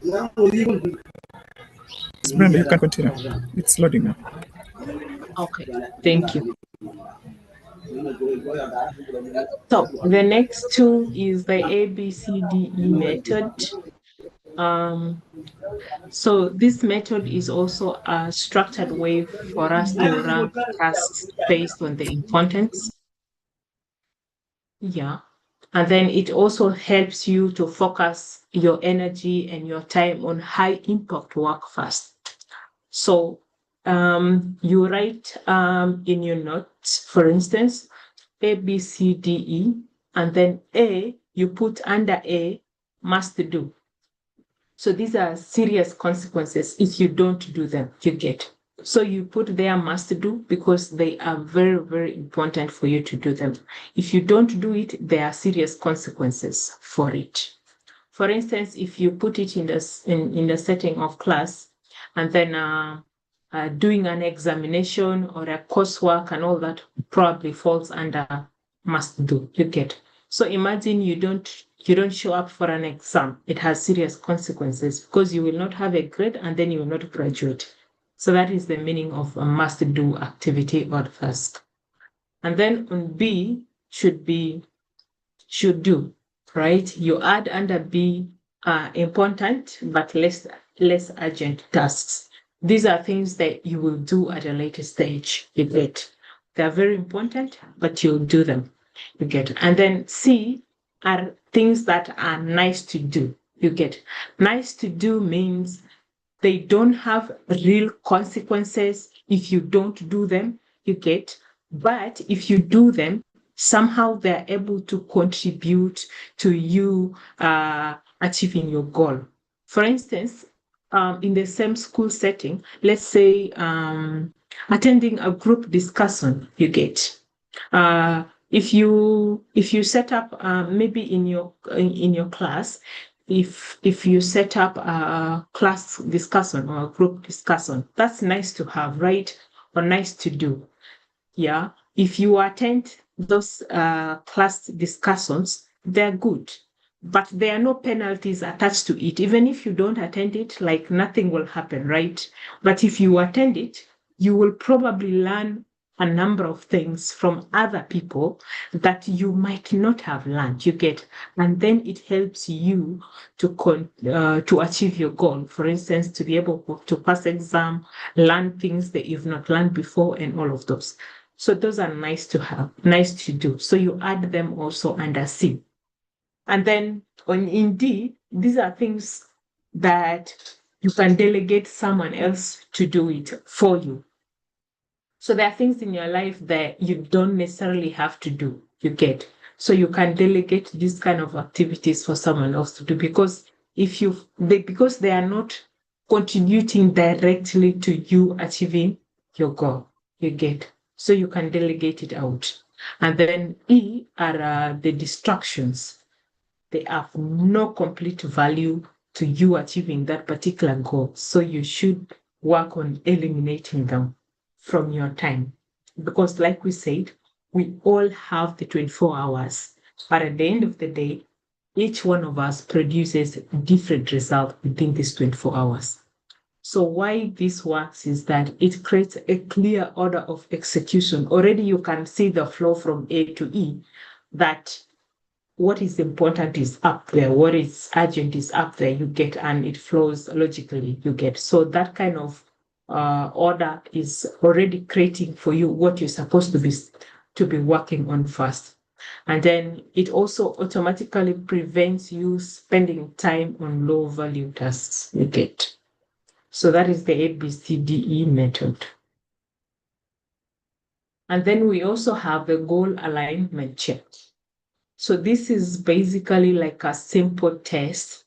Yes, Brenda, you can continue. It's loading now. Okay, thank you. So the next tool is the ABCDE method. So this method is also a structured way for us to rank tasks based on the importance. Yeah. And then it also helps you to focus your energy and your time on high impact work first. So you write in your notes, for instance, A, B, C, D, E, and then A, you put under A, must do. So these are serious consequences if you don't do them, you get. So you put there must do because they are very, very important for you to do them. If you don't do it, there are serious consequences for it. For instance, if you put it in the setting of class and then doing an examination or a coursework and all that probably falls under must do, you get. So imagine you don't show up for an exam. It has serious consequences because you will not have a grade and then you will not graduate. So that is the meaning of a must do activity or task. And then on B should be should do, right? You add under B important but less urgent tasks. These are things that you will do at a later stage. You get. They're very important, but you'll do them. You get. And then C are things that are nice to do. You get. Nice to do means they don't have real consequences if you don't do them, you get. But if you do them, somehow they're able to contribute to you achieving your goal. For instance, in the same school setting, let's say attending a group discussion, you get. If you set up maybe in your class, if you set up a class discussion or a group discussion, that's nice to have, right? Or nice to do. Yeah. If you attend those class discussions, they're good. But there are no penalties attached to it. Even if you don't attend it, like nothing will happen, right? But if you attend it, you will probably learn a number of things from other people that you might not have learned. You get, and then it helps you to achieve your goal. For instance, to be able to pass exam, learn things that you've not learned before, and all of those. So those are nice to have, nice to do. So you add them also under C. And then in D, these are things that you can delegate someone else to do it for you. So there are things in your life that you don't necessarily have to do, you get. So you can delegate these kind of activities for someone else to do because because they are not contributing directly to you achieving your goal, you get. So you can delegate it out. And then E are the distractions. They have no complete value to you achieving that particular goal. So you should work on eliminating them from your time. Because, like we said, we all have the 24 hours. But at the end of the day, each one of us produces a different result within these 24 hours. So why this works is that it creates a clear order of execution. Already you can see the flow from A to E, that what is important is up there, what is urgent is up there, you get, and it flows logically, you get. So that kind of order is already creating for you what you're supposed to be working on first. And then it also automatically prevents you spending time on low value tasks, you get. So that is the ABCDE method. And then we also have the goal alignment check. So this is basically like a simple test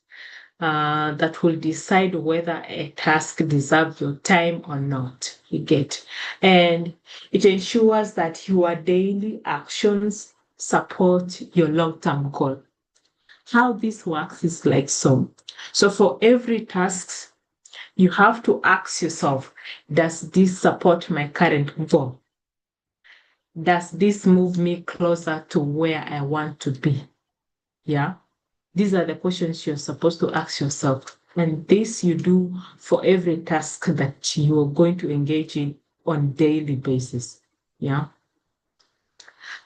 that will decide whether a task deserves your time or not, you get. And it ensures that your daily actions support your long-term goal. How this works is like so. So for every task, you have to ask yourself, does this support my current goal? Does this move me closer to where I want to be? Yeah. These are the questions you're supposed to ask yourself. And this you do for every task that you are going to engage in on daily basis. Yeah.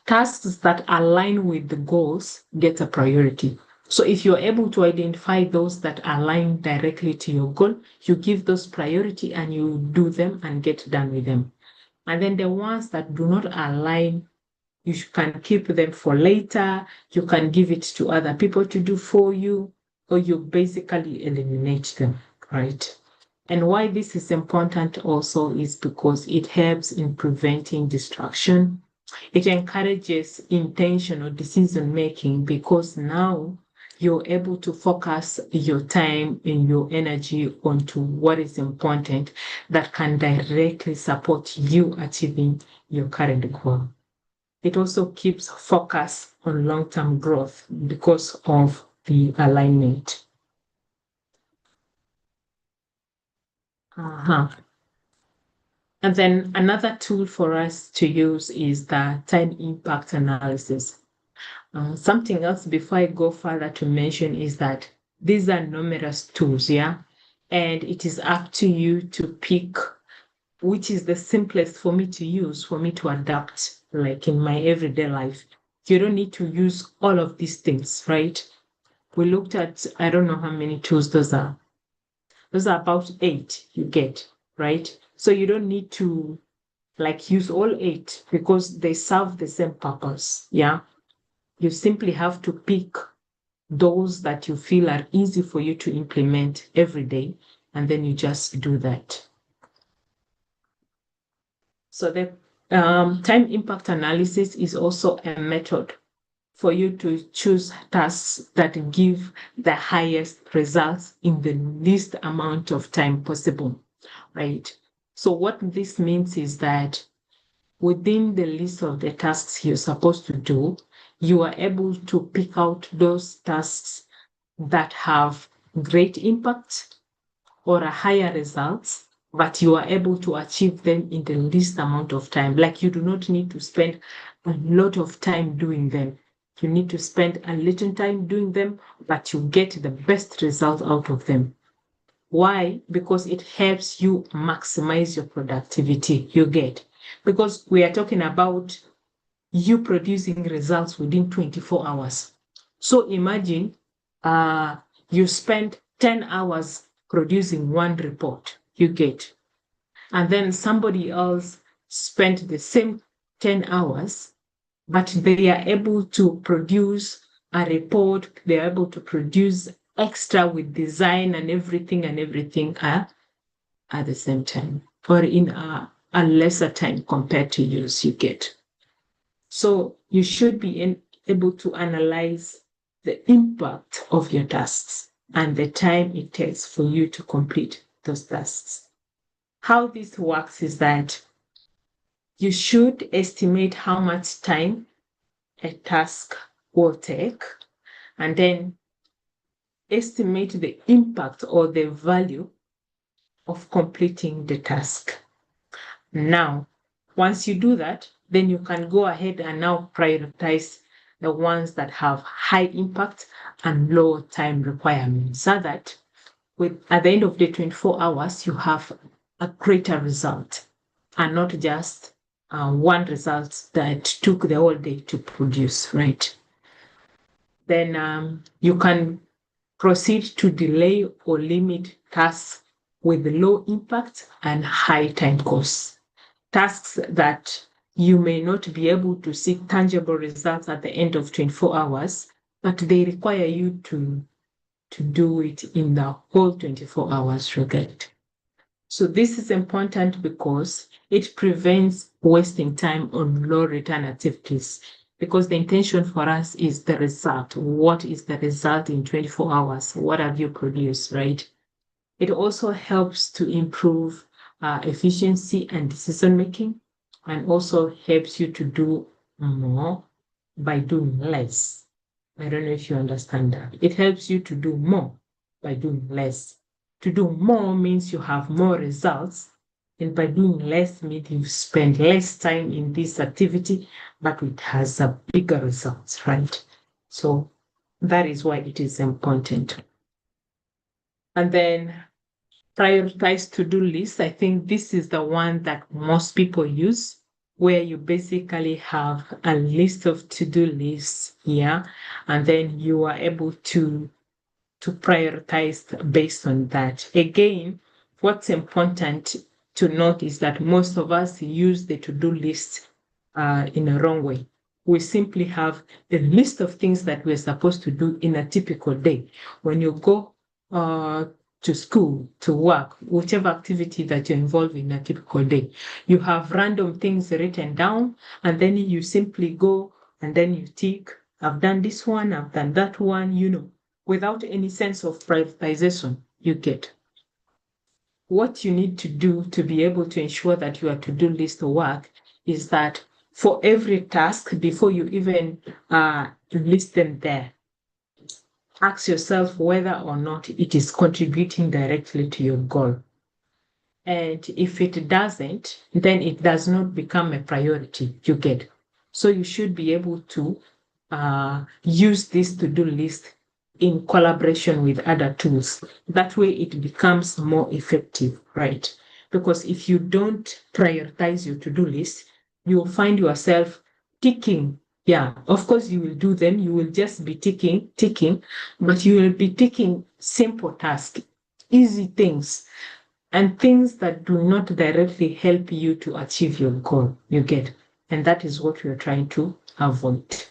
Tasks that align with the goals get a priority. So if you're able to identify those that align directly to your goal, you give those priority and you do them and get done with them. And then the ones that do not align, you can keep them for later. You can give it to other people to do for you, or you basically eliminate them, right? And why this is important also is because it helps in preventing distraction. It encourages intentional decision making because now you're able to focus your time and your energy onto what is important that can directly support you achieving your current goal. It also keeps focus on long-term growth because of the alignment. Uh-huh. And then another tool for us to use is the time impact analysis. Something else before I go further to mention is that these are numerous tools, yeah? And it is up to you to pick which is the simplest for me to use, for me to adapt, like in my everyday life. You don't need to use all of these things, right? We looked at, I don't know how many tools those are. Those are about 8 you get, right? So you don't need to like use all 8 because they serve the same purpose, yeah? You simply have to pick those that you feel are easy for you to implement every day, and then you just do that. So the time impact analysis is also a method for you to choose tasks that give the highest results in the least amount of time possible, right? So what this means is that within the list of the tasks you're supposed to do, you are able to pick out those tasks that have great impact or a higher results, but you are able to achieve them in the least amount of time. Like you do not need to spend a lot of time doing them. You need to spend a little time doing them, but you get the best result out of them. Why? Because it helps you maximize your productivity you get. Because we are talking about you producing results within 24 hours. So imagine you spend 10 hours producing one report you get, and then somebody else spent the same 10 hours, but they are able to produce a report, they're able to produce extra with design and everything at the same time or in a lesser time compared to yours you get. So you should be able to analyze the impact of your tasks and the time it takes for you to complete those tasks. How this works is that you should estimate how much time a task will take and then estimate the impact or the value of completing the task. Now, once you do that, then you can go ahead and now prioritize the ones that have high impact and low time requirements so that at the end of the 24 hours, you have a greater result and not just one result that took the whole day to produce, right? Then you can proceed to delay or limit tasks with low impact and high time costs. Tasks that you may not be able to see tangible results at the end of 24 hours, but they require you to do it in the whole 24 hours regard. So this is important because it prevents wasting time on low return activities because the intention for us is the result. What is the result in 24 hours? What have you produced, right? It also helps to improve efficiency and decision making and also helps you to do more by doing less. I don't know if you understand that. It helps you to do more by doing less. To do more means you have more results, and by doing less means you spend less time in this activity, but it has a bigger results, right? So that is why it is important. And then prioritize to-do list. I think this is the one that most people use, where you basically have a list of to-do lists here, and then you are able to prioritize based on that. Again, what's important to note is that most of us use the to-do list in a wrong way. We simply have a list of things that we're supposed to do in a typical day. When you go to school, to work, whichever activity that you're involved in a typical day, you have random things written down, and then you simply go and then you tick, I've done this one, I've done that one, without any sense of prioritization you get. What you need to do to be able to ensure that your to-do list work is that for every task, before you even list them there, ask yourself whether or not it is contributing directly to your goal. And if it doesn't, then it does not become a priority you get. So you should be able to use this to-do list in collaboration with other tools. That way it becomes more effective, right? Because if you don't prioritize your to-do list, you will find yourself ticking. Yeah, of course you will do them. You will just be ticking, but you will be ticking simple tasks, easy things, and things that do not directly help you to achieve your goal, you get. And that is what we're trying to avoid.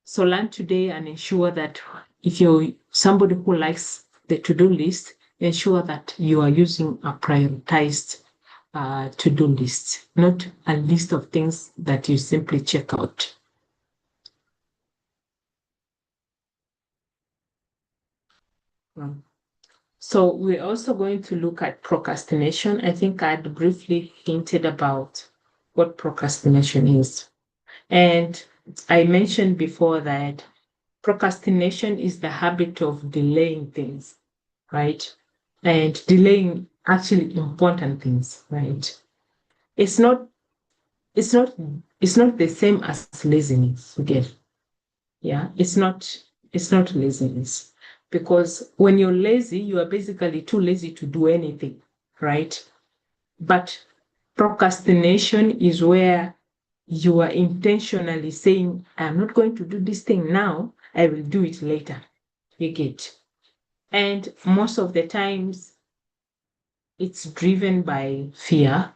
So learn today and ensure that if you're somebody who likes the to-do list, ensure that you are using a prioritized to-do list, not a list of things that you simply check out. So we're also going to look at procrastination. I think I'd briefly hinted about what procrastination is. And I mentioned before that procrastination is the habit of delaying things, right? And delaying actually important things, right? It's not, it's not, it's not the same as laziness, again. Yeah, it's not laziness. Because when you're lazy, you are basically too lazy to do anything, right? But procrastination is where you are intentionally saying, I'm not going to do this thing now, I will do it later. You get. And most of the times it's driven by fear,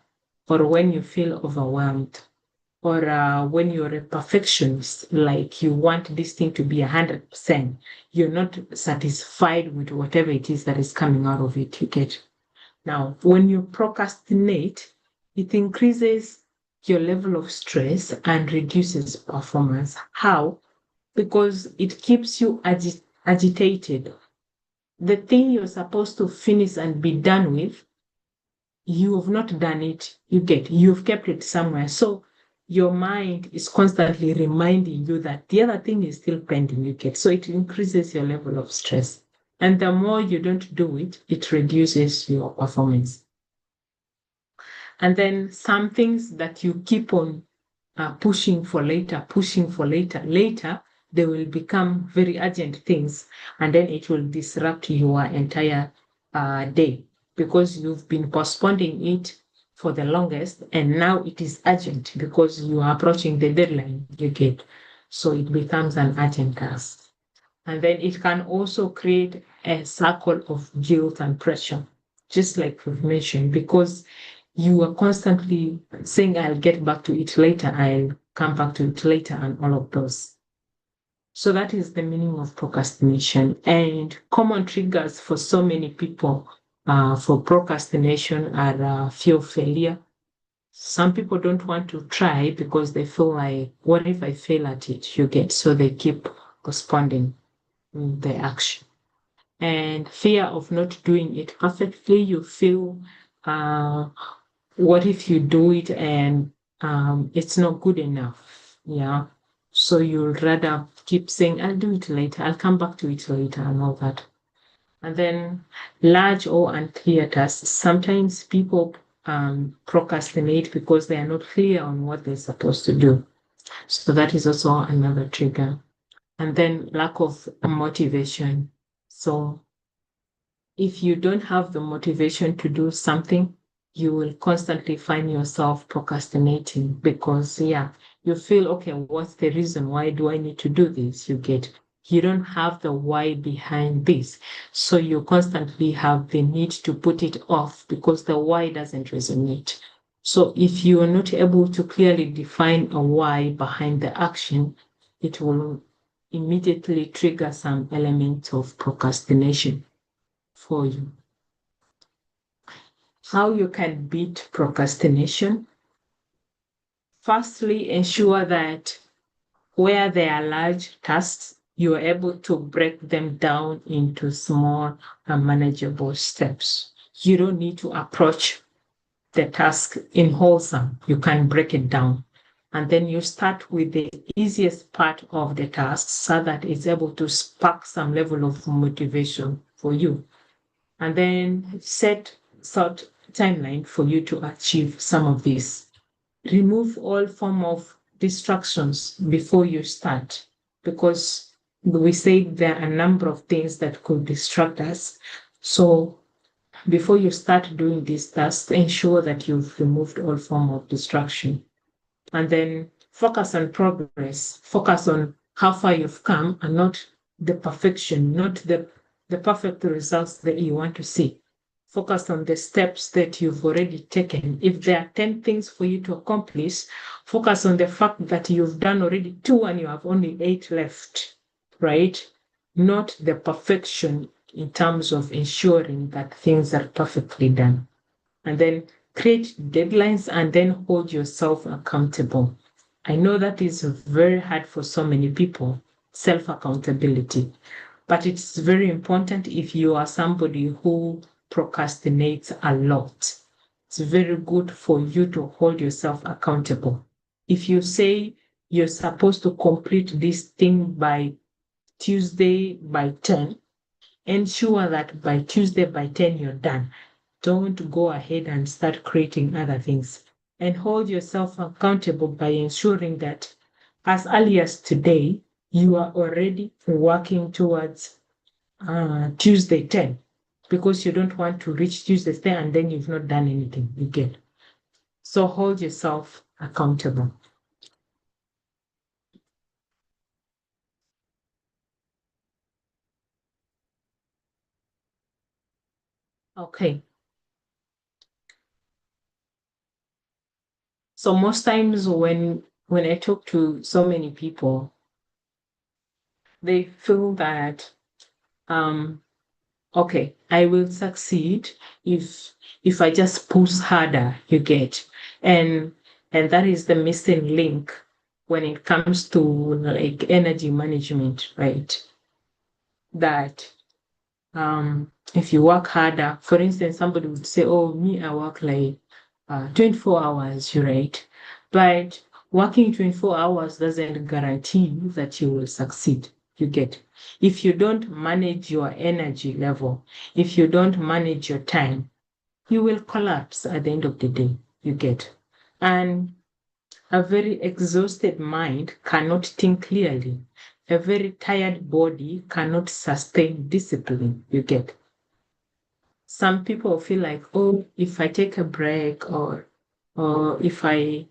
or when you feel overwhelmed, or when you're a perfectionist, like you want this thing to be 100%, you're not satisfied with whatever it is that is coming out of it. You get. Now, when you procrastinate, it increases your level of stress and reduces performance. How? Because it keeps you agitated. The thing you're supposed to finish and be done with, you have not done it. You've kept it somewhere. So your mind is constantly reminding you that the other thing is still pending. So it increases your level of stress. And the more you don't do it, it reduces your performance. And then some things that you keep on pushing for later, later, they will become very urgent things, and then it will disrupt your entire day, because you've been postponing it for the longest, and now it is urgent because you are approaching the deadline you get. So it becomes an urgent task. And then it can also create a circle of guilt and pressure, just like we've mentioned, because you are constantly saying, I'll get back to it later, I'll come back to it later, and all of those. So that is the meaning of procrastination. And common triggers for so many people for procrastination are fear of failure. Some people don't want to try because they feel like, what if I fail at it? You get. So they keep postponing the action. And fear of not doing it perfectly. You feel, what if you do it and it's not good enough? Yeah. So you'll rather keep saying, I'll do it later, I'll come back to it later, and all that. And then large or unclear tasks. Sometimes people procrastinate because they are not clear on what they're supposed to do. So that is also another trigger. And then lack of motivation. So if you don't have the motivation to do something, you will constantly find yourself procrastinating because, yeah, you feel, okay, what's the reason? Why do I need to do this? You don't have the why behind this. So you constantly have the need to put it off because the why doesn't resonate. So if you are not able to clearly define a why behind the action, it will immediately trigger some element of procrastination for you. How you can beat procrastination. Firstly, ensure that where there are large tasks, you are able to break them down into small and manageable steps. You don't need to approach the task in wholesome. You can break it down. And then you start with the easiest part of the task so that it's able to spark some level of motivation for you. And then set sort timeline for you to achieve some of this. Remove all form of distractions before you start because we say there are a number of things that could distract us. So before you start doing these tasks, ensure that you've removed all form of distraction. And then focus on progress, focus on how far you've come and not the perfection, not the perfect results that you want to see. Focus on the steps that you've already taken. If there are 10 things for you to accomplish, focus on the fact that you've done already 2 and you have only 8 left, right? Not the perfection in terms of ensuring that things are perfectly done. And then create deadlines and then hold yourself accountable. I know that is very hard for so many people, self accountability, but it's very important if you are somebody who procrastinates a lot. It's very good for you to hold yourself accountable. If you say you're supposed to complete this thing by Tuesday by 10, ensure that by Tuesday by 10 you're done. Don't go ahead and start creating other things. And hold yourself accountable by ensuring that as early as today, you are already working towards Tuesday 10 because you don't want to reach Tuesday 10 and then you've not done anything. You get. So hold yourself accountable. Okay. So most times when I talk to so many people, they feel that um okay, I will succeed if I just push harder, you get. And and that is the missing link when it comes to like energy management, right? That if you work harder, for instance, somebody would say, oh, me, I work like 24 hours, you're right? But working 24 hours doesn't guarantee that you will succeed. You get. If you don't manage your energy level, if you don't manage your time, you will collapse at the end of the day. You get. And a very exhausted mind cannot think clearly. A very tired body cannot sustain discipline. You get. Some people feel like, oh, if I take a break or if I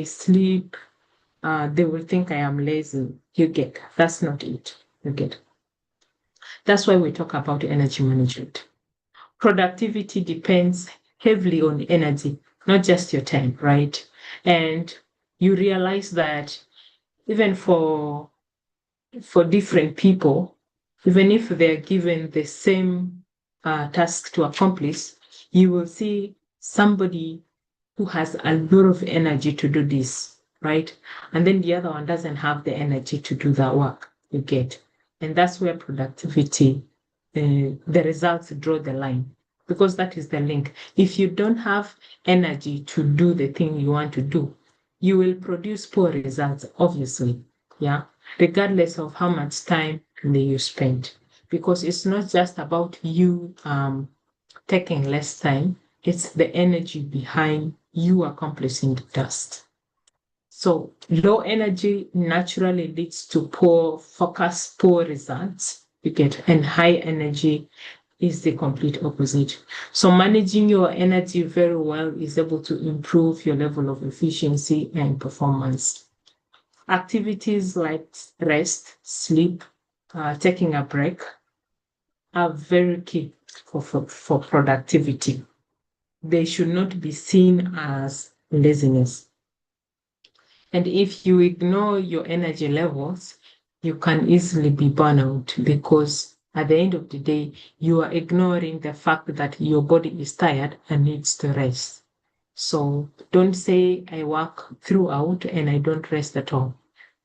sleep, they will think I am lazy. You get. That's not it. You get. That's why we talk about energy management. Productivity depends heavily on energy, not just your time, right? And you realize that even for different people, even if they're given the same task to accomplish, you will see somebody who has a lot of energy to do this, right? And then the other one doesn't have the energy to do that work, you get. And that's where productivity, the results draw the line because that is the link. If you don't have energy to do the thing you want to do, you will produce poor results, obviously. Yeah. Regardless of how much time you spend. Because it's not just about you taking less time, it's the energy behind you accomplishing the task. So low energy naturally leads to poor focus, poor results. You get, and high energy is the complete opposite. So managing your energy very well is able to improve your level of efficiency and performance. Activities like rest, sleep, taking a break are very key for productivity. They should not be seen as laziness. And if you ignore your energy levels, you can easily be burnout because at the end of the day, you are ignoring the fact that your body is tired and needs to rest. So don't say, I work throughout and I don't rest at all.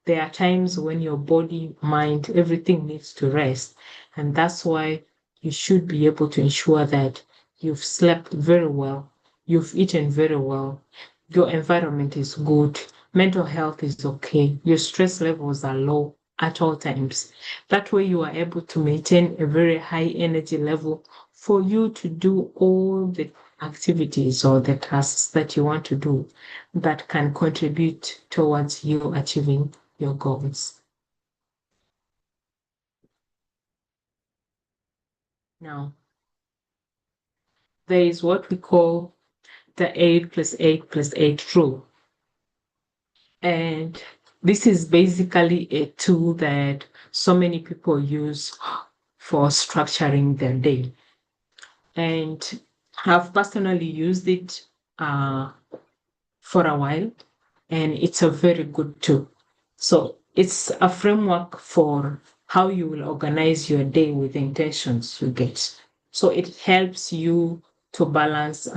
There are times when your body, mind, everything needs to rest. And that's why you should be able to ensure that you've slept very well, you've eaten very well, your environment is good, mental health is okay, your stress levels are low at all times. That way, you are able to maintain a very high energy level for you to do all the activities or the tasks that you want to do that can contribute towards you achieving your goals. Now, there is what we call the 8 plus 8 plus 8 rule. And this is basically a tool that so many people use for structuring their day. And I've personally used it for a while, and it's a very good tool. So it's a framework for how you will organize your day with intentions you get. So it helps you to balance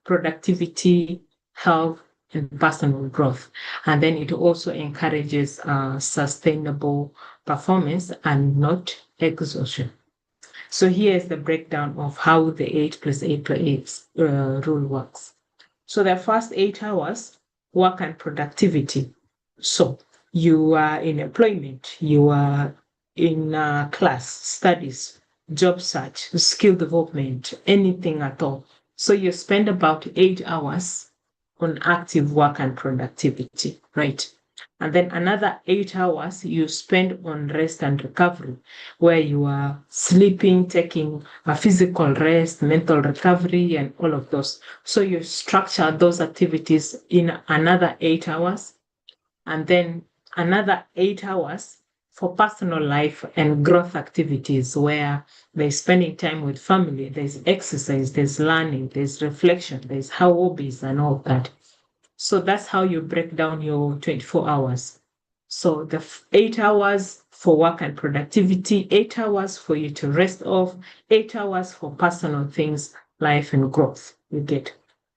productivity, health, and personal growth. And then it also encourages sustainable performance and not exhaustion. So here's the breakdown of how the 8 plus 8 plus 8 rule works. So the first 8 hours, work and productivity. So you are in employment, you are in class, studies, job search, skill development, anything at all. So you spend about 8 hours on active work and productivity, right? And then another 8 hours you spend on rest and recovery, where you are sleeping, taking a physical rest, mental recovery, and all of those. So you structure those activities in another 8 hours, and then another 8 hours for personal life and growth activities, where there's spending time with family, there's exercise, there's learning, there's reflection, there's hobbies, and all that. So that's how you break down your 24 hours. So the 8 hours for work and productivity, 8 hours for you to rest off, 8 hours for personal things, life and growth. You get.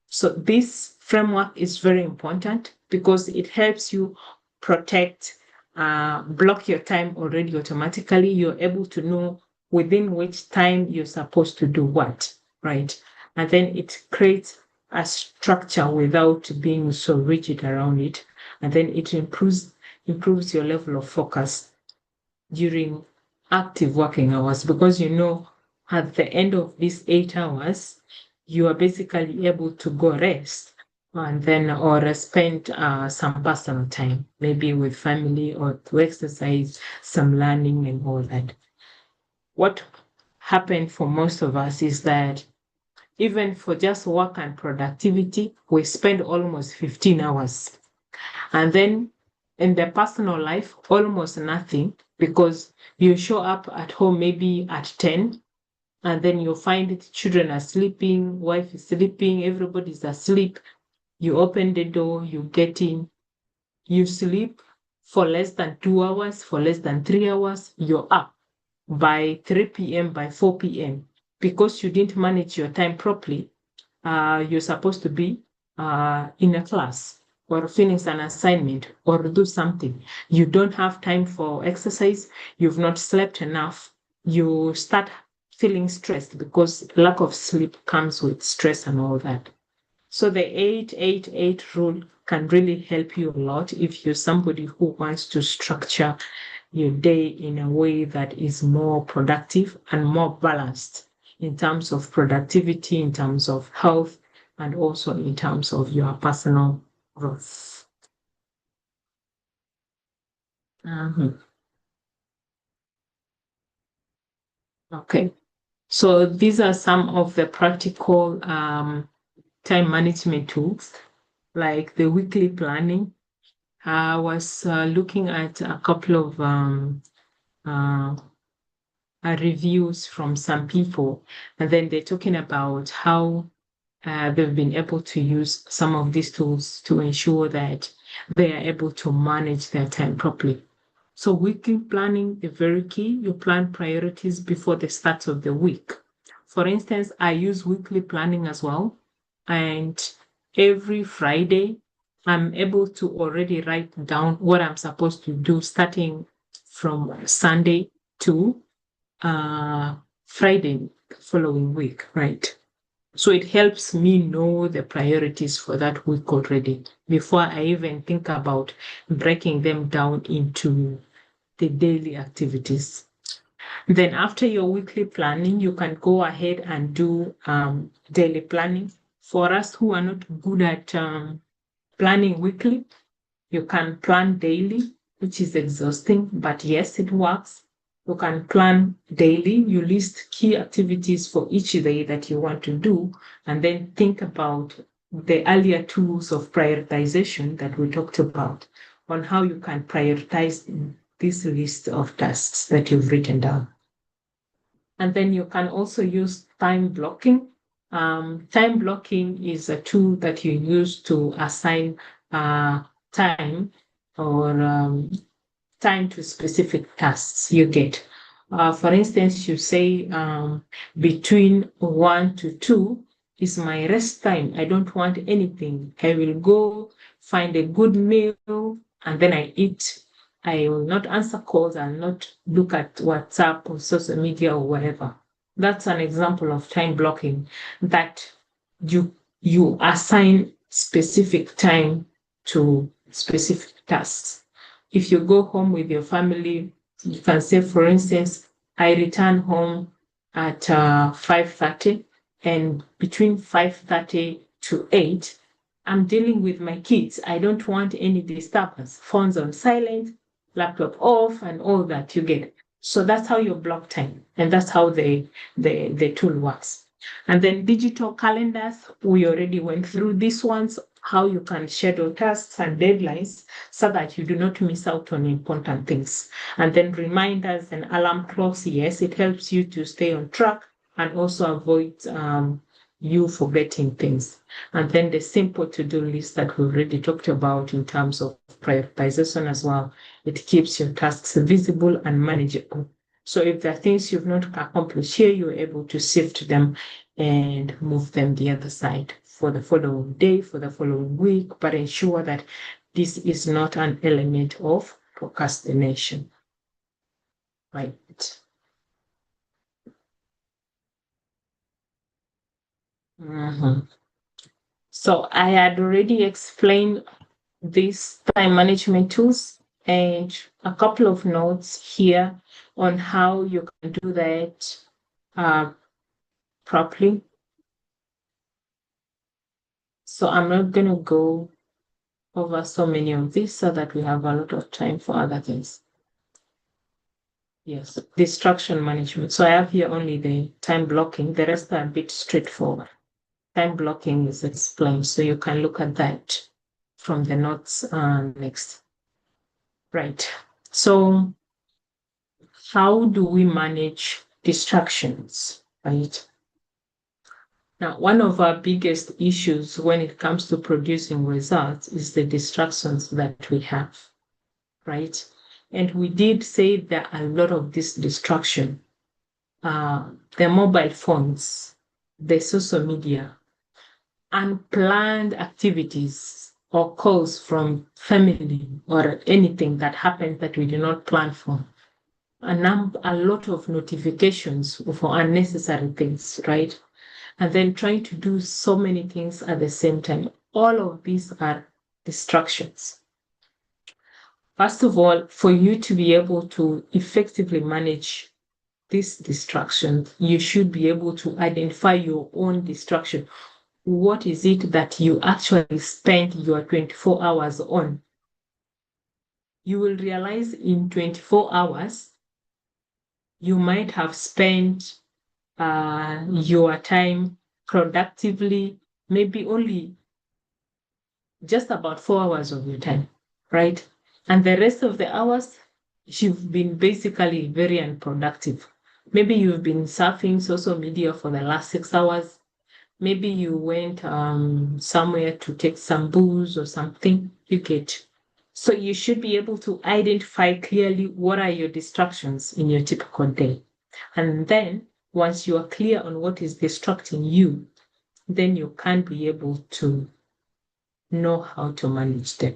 So this framework is very important because it helps you protect, block your time already automatically. You're able to know within which time you're supposed to do what, right? And then it creates a structure without being so rigid around it. And then it improves your level of focus during active working hours, because you know at the end of these 8 hours, you are basically able to go rest and then or spend some personal time, maybe with family or to exercise, some learning and all that. What happened for most of us is that even for just work and productivity, we spend almost 15 hours. And then in the personal life, almost nothing, because you show up at home maybe at 10, and then you find the children are sleeping, wife is sleeping, everybody's asleep. You open the door, you get in, you sleep for less than 2 hours, for less than 3 hours, you're up by 3 p.m., by 4 p.m. Because you didn't manage your time properly. You're supposed to be in a class or finish an assignment or do something. You don't have time for exercise. You've not slept enough. You start feeling stressed because lack of sleep comes with stress and all that. So the 8-8-8 rule can really help you a lot if you're somebody who wants to structure your day in a way that is more productive and more balanced in terms of productivity, in terms of health, and also in terms of your personal growth. Mhm. Okay. So these are some of the practical time management tools, like the weekly planning. I was looking at a couple of uh, reviews from some people, and then they're talking about how they've been able to use some of these tools to ensure that they are able to manage their time properly. So weekly planning is very key. You plan priorities before the start of the week. For instance, I use weekly planning as well. And every Friday, I'm able to already write down what I'm supposed to do starting from Sunday to uh, Friday following week, right? So it helps me know the priorities for that week already before I even think about breaking them down into the daily activities. Then after your weekly planning, you can go ahead and do daily planning. For us who are not good at planning weekly, you can plan daily, which is exhausting, but yes, it works. You can plan daily. You list key activities for each day that you want to do, and then think about the earlier tools of prioritization that we talked about on how you can prioritize this list of tasks that you've written down. And then you can also use time blocking. Time blocking is a tool that you use to assign time or time to specific tasks you get. For instance, you say between 1 to 2 is my rest time. I don't want anything. I will go find a good meal and then I eat. I will not answer calls. I'll not look at WhatsApp or social media or whatever. That's an example of time blocking that you assign specific time to specific tasks. If you go home with your family, you can say, for instance, I return home at 5:30, and between 5:30 to 8, I'm dealing with my kids. I don't want any disturbance. Phones on silent, laptop off, and all that you get. So that's how you block time, and that's how the tool works. And then digital calendars, we already went through these ones, how you can schedule tasks and deadlines so that you do not miss out on important things. And then reminders and alarm clocks, yes, it helps you to stay on track and also avoid you forgetting things. And then the simple to-do list that we already talked about in terms of prioritization as well. It keeps your tasks visible and manageable. So if there are things you've not accomplished here, you're able to sift them and move them the other side for the following day, for the following week, but ensure that this is not an element of procrastination. Right. Mhm. So I had already explained these time management tools and a couple of notes here on how you can do that uh, properly. So I'm not going to go over so many of these so that we have a lot of time for other things. Yes, distraction management. So I have here only the time blocking. The rest are a bit straightforward. Time blocking is explained, so you can look at that from the notes next. Right. So how do we manage distractions, right? Now, one of our biggest issues when it comes to producing results is the distractions that we have, right? And we did say that a lot of this distraction, the mobile phones, the social media, unplanned activities or calls from family or anything that happens that we do not plan for. A lot of notifications for unnecessary things, right? And then trying to do so many things at the same time. All of these are distractions. First of all, for you to be able to effectively manage this distraction, you should be able to identify your own distraction. What is it that you actually spend your 24 hours on? You will realize in 24 hours, you might have spent your time productively, maybe only just about 4 hours of your time, right? And the rest of the hours, you've been basically very unproductive. Maybe you've been surfing social media for the last 6 hours. Maybe you went somewhere to take some booze or something. You get. So you should be able to identify clearly what are your distractions in your typical day. And then once you are clear on what is distracting you, then you can be able to know how to manage them.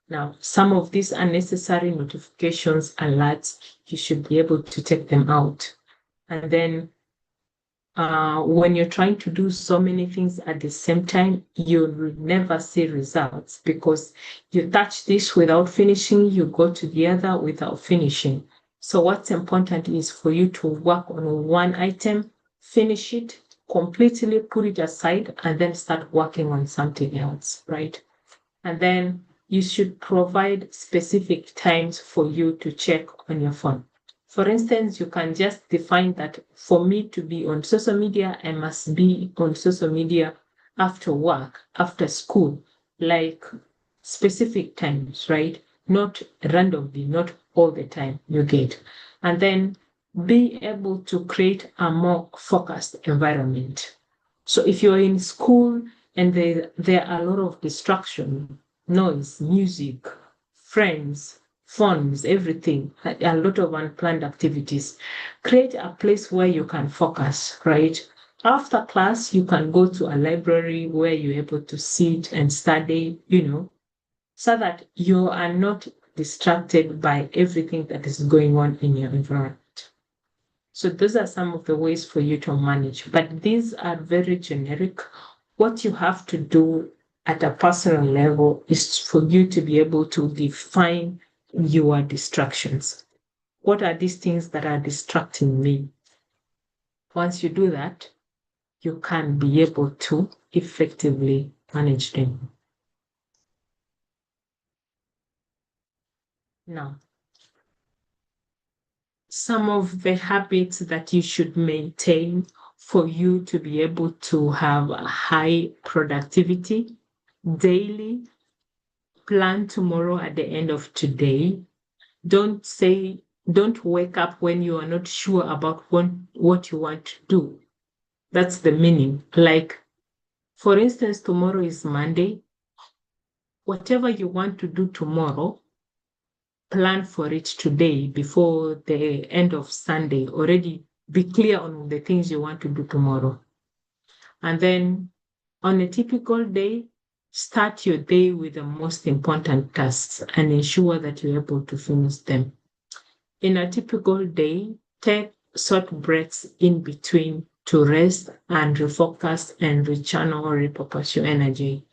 Now, some of these unnecessary notifications, alerts, you should be able to take them out. And then when you're trying to do so many things at the same time, you'll never see results because you touch this without finishing, you go to the other without finishing. So what's important is for you to work on one item, finish it, completely put it aside, and then start working on something else, right? And then you should provide specific times for you to check on your phone. For instance, you can just define that for me to be on social media, I must be on social media after work, after school, like specific times, right? Not randomly, not all the time you get. And then be able to create a more focused environment. So if you're in school and there are a lot of distraction, noise, music, friends, phones, everything, a lot of unplanned activities, create a place where you can focus, right? After class, you can go to a library where you're able to sit and study, so that you are not distracted by everything that is going on in your environment. So those are some of the ways for you to manage, but these are very generic. What you have to do at a personal level is for you to be able to define your distractions. What are these things that are distracting me? Once you do that, you can be able to effectively manage them. Now, some of the habits that you should maintain for you to be able to have a high productivity daily. Plan tomorrow at the end of today. Don't wake up when you are not sure about what you want to do. That's the meaning. Like, for instance, tomorrow is Monday. Whatever you want to do tomorrow, plan for it today before the end of Sunday. Already be clear on the things you want to do tomorrow. And then on a typical day, start your day with the most important tasks and ensure that you're able to finish them. In a typical day, take short breaks in between to rest and refocus and rechannel or repurpose your energy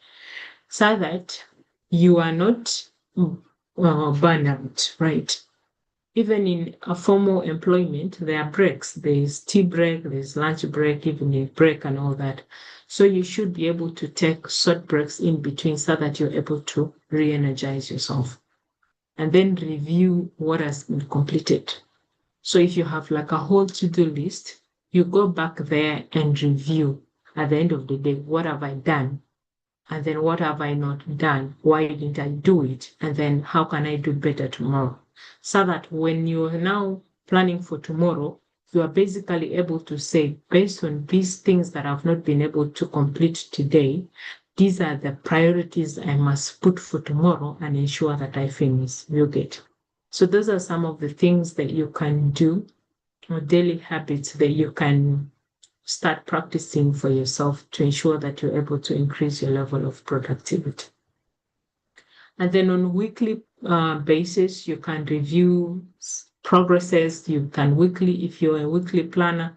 so that you are not burned out, right? Even in a formal employment, there are breaks. There's tea break, there's lunch break, evening break, and all that. So you should be able to take short breaks in between so that you're able to re-energize yourself. And then review what has been completed. So if you have like a whole to-do list, you go back there and review at the end of the day, what have I done? And then what have I not done? Why didn't I do it? And then how can I do better tomorrow? So that when you're now planning for tomorrow, you are basically able to say, based on these things that I've not been able to complete today, these are the priorities I must put for tomorrow and ensure that I finish. You get. So those are some of the things that you can do, or daily habits that you can start practicing for yourself to ensure that you're able to increase your level of productivity. And then on a weekly basis, you can review progresses. You can weekly, if you're a weekly planner,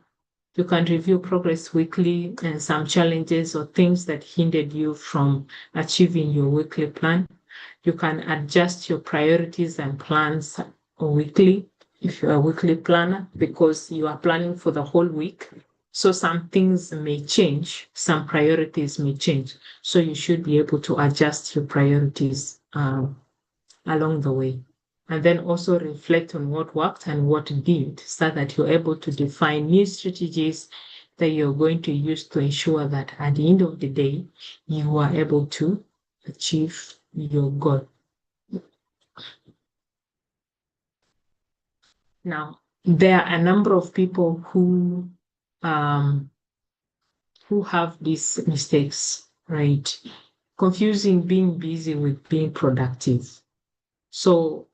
you can review progress weekly and some challenges or things that hindered you from achieving your weekly plan. You can adjust your priorities and plans weekly if you're a weekly planner because you are planning for the whole week. So some things may change, some priorities may change. So you should be able to adjust your priorities along the way. and then also reflect on what worked and what didn't, so that you're able to define new strategies that you're going to use to ensure that at the end of the day, you are able to achieve your goal. Now, there are a number of people who have these mistakes, right? Confusing being busy with being productive. So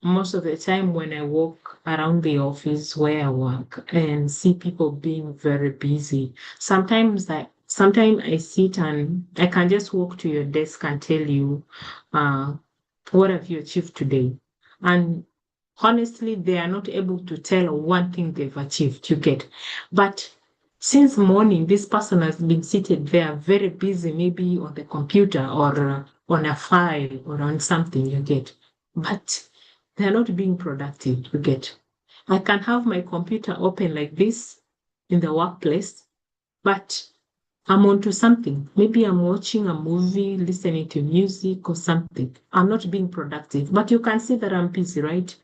most of the time when I walk around the office where I work and see people being very busy, sometimes I sit and I can just walk to your desk and tell you, what have you achieved today? And honestly, they are not able to tell one thing they've achieved, you get. But since morning, this person has been seated there, very busy, maybe on the computer or on a file or on something, you get. But they're not being productive, you get. I can have my computer open like this in the workplace, but I'm onto something. Maybe I'm watching a movie, listening to music or something. I'm not being productive, but you can see that I'm busy, right?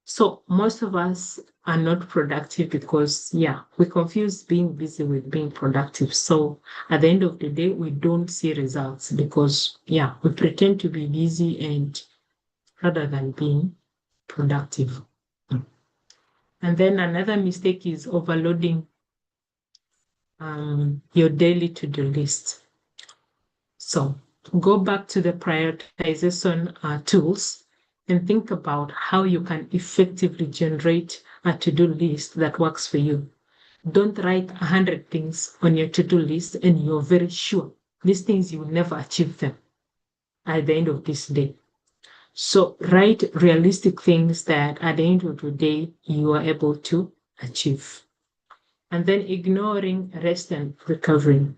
So most of us are not productive because, yeah, we confuse being busy with being productive. So at the end of the day, we don't see results because, yeah, we pretend to be busy and rather than being productive. And then another mistake is overloading your daily to-do list. So go back to the prioritization tools and think about how you can effectively generate a to-do list that works for you. Don't write 100 things on your to-do list and you're very sure these things you will never achieve them at the end of this day. So write realistic things that at the end of the day you are able to achieve. And then ignoring rest and recovery.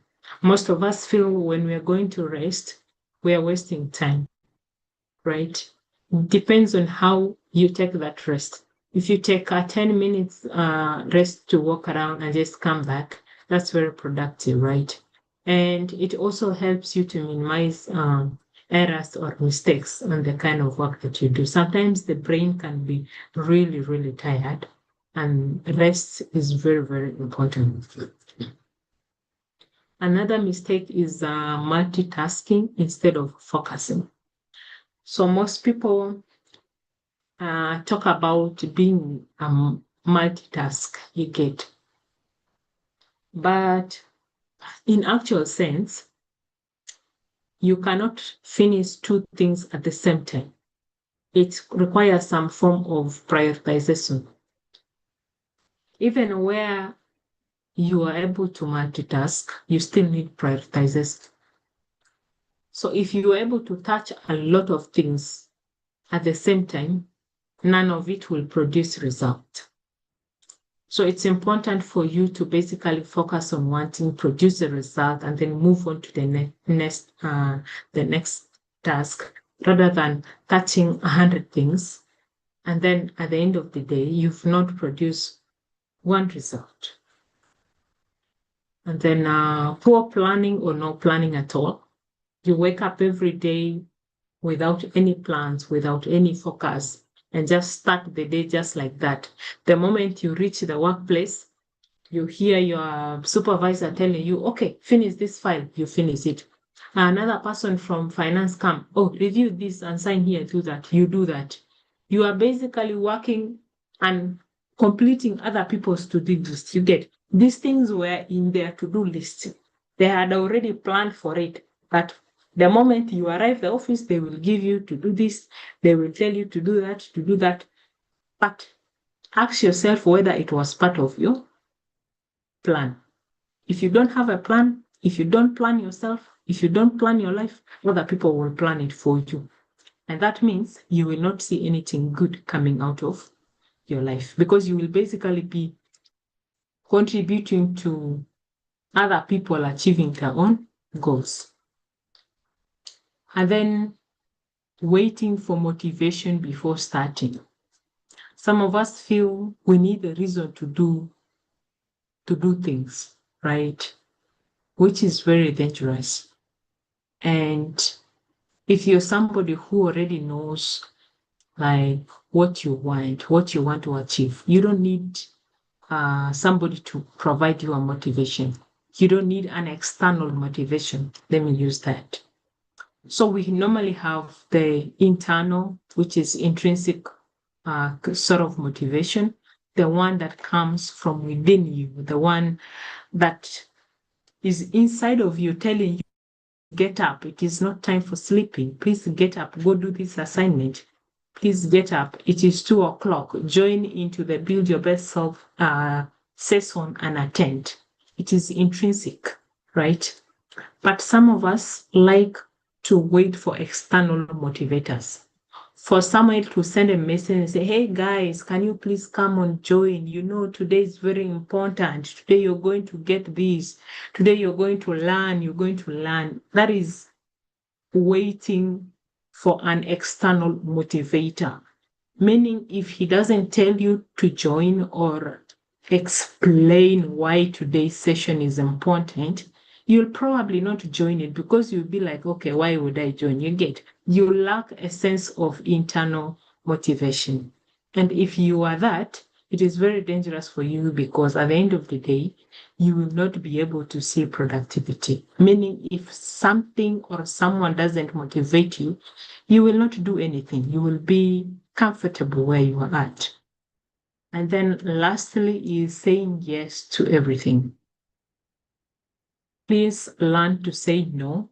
Most of us feel when we are going to rest, we are wasting time, right? Depends on how you take that rest. If you take a 10 minutes rest to walk around and just come back, that's very productive, right? And it also helps you to minimize errors or mistakes on the kind of work that you do. Sometimes the brain can be really, really tired, and rest is very, very important. Another mistake is multitasking instead of focusing. So most people talk about being multitask, you get. But in actual sense, you cannot finish two things at the same time. It requires some form of prioritization. Even where you are able to multitask, you still need prioritization. So if you are able to touch a lot of things at the same time, none of it will produce result. So it's important for you to basically focus on one thing, produce a result, and then move on to the next task, rather than touching 100 things. And then at the end of the day, you've not produced one result. And then poor planning or no planning at all. You wake up every day without any plans, without any focus, and just start the day just like that. The moment you reach the workplace, you hear your supervisor telling you, okay, finish this file, you finish it. Another person from finance come, oh, review this and sign here, do that, you do that. You are basically working and completing other people's to-do list. You get these things were in their to-do list. They had already planned for it, but the moment you arrive the office, they will give you to do this, they will tell you to do that, to do that. But ask yourself whether it was part of your plan. If you don't have a plan, if you don't plan yourself, if you don't plan your life, other people will plan it for you. And that means you will not see anything good coming out of your life, because you will basically be contributing to other people achieving their own goals. And then waiting for motivation before starting. Some of us feel we need a reason to do things, right? Which is very dangerous. And if you're somebody who already knows like what you want to achieve. You don't need somebody to provide you a motivation. You don't need an external motivation. Let me use that. So we normally have the internal, which is intrinsic sort of motivation, the one that comes from within you, the one that is inside of you telling you, get up. It is not time for sleeping. Please get up. Go do this assignment. Please get up. It is 2 o'clock. Join into the Build Your Best Self session and attend. It is intrinsic, right? But some of us like to wait for external motivators. For someone to send a message and say, hey guys, can you please come and join? You know, today is very important. Today you're going to get this. Today you're going to learn. You're going to learn. That is waiting for an external motivator. Meaning, if he doesn't tell you to join or explain why today's session is important, you'll probably not join it because you'll be like, okay, why would I join? You lack a sense of internal motivation. And if you are that, it is very dangerous for you because at the end of the day, you will not be able to see productivity. Meaning, if something or someone doesn't motivate you, you will not do anything. You will be comfortable where you are at. And then lastly is saying yes to everything. Please learn to say no.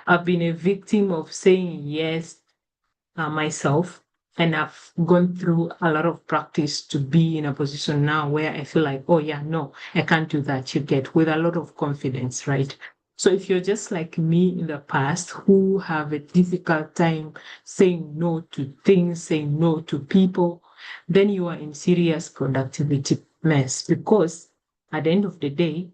I've been a victim of saying yes myself, and I've gone through a lot of practice to be in a position now where I feel like, oh yeah, no, I can't do that. You get with a lot of confidence, right? So if you're just like me in the past who have a difficult time saying no to things, saying no to people, then you are in serious productivity mess because at the end of the day,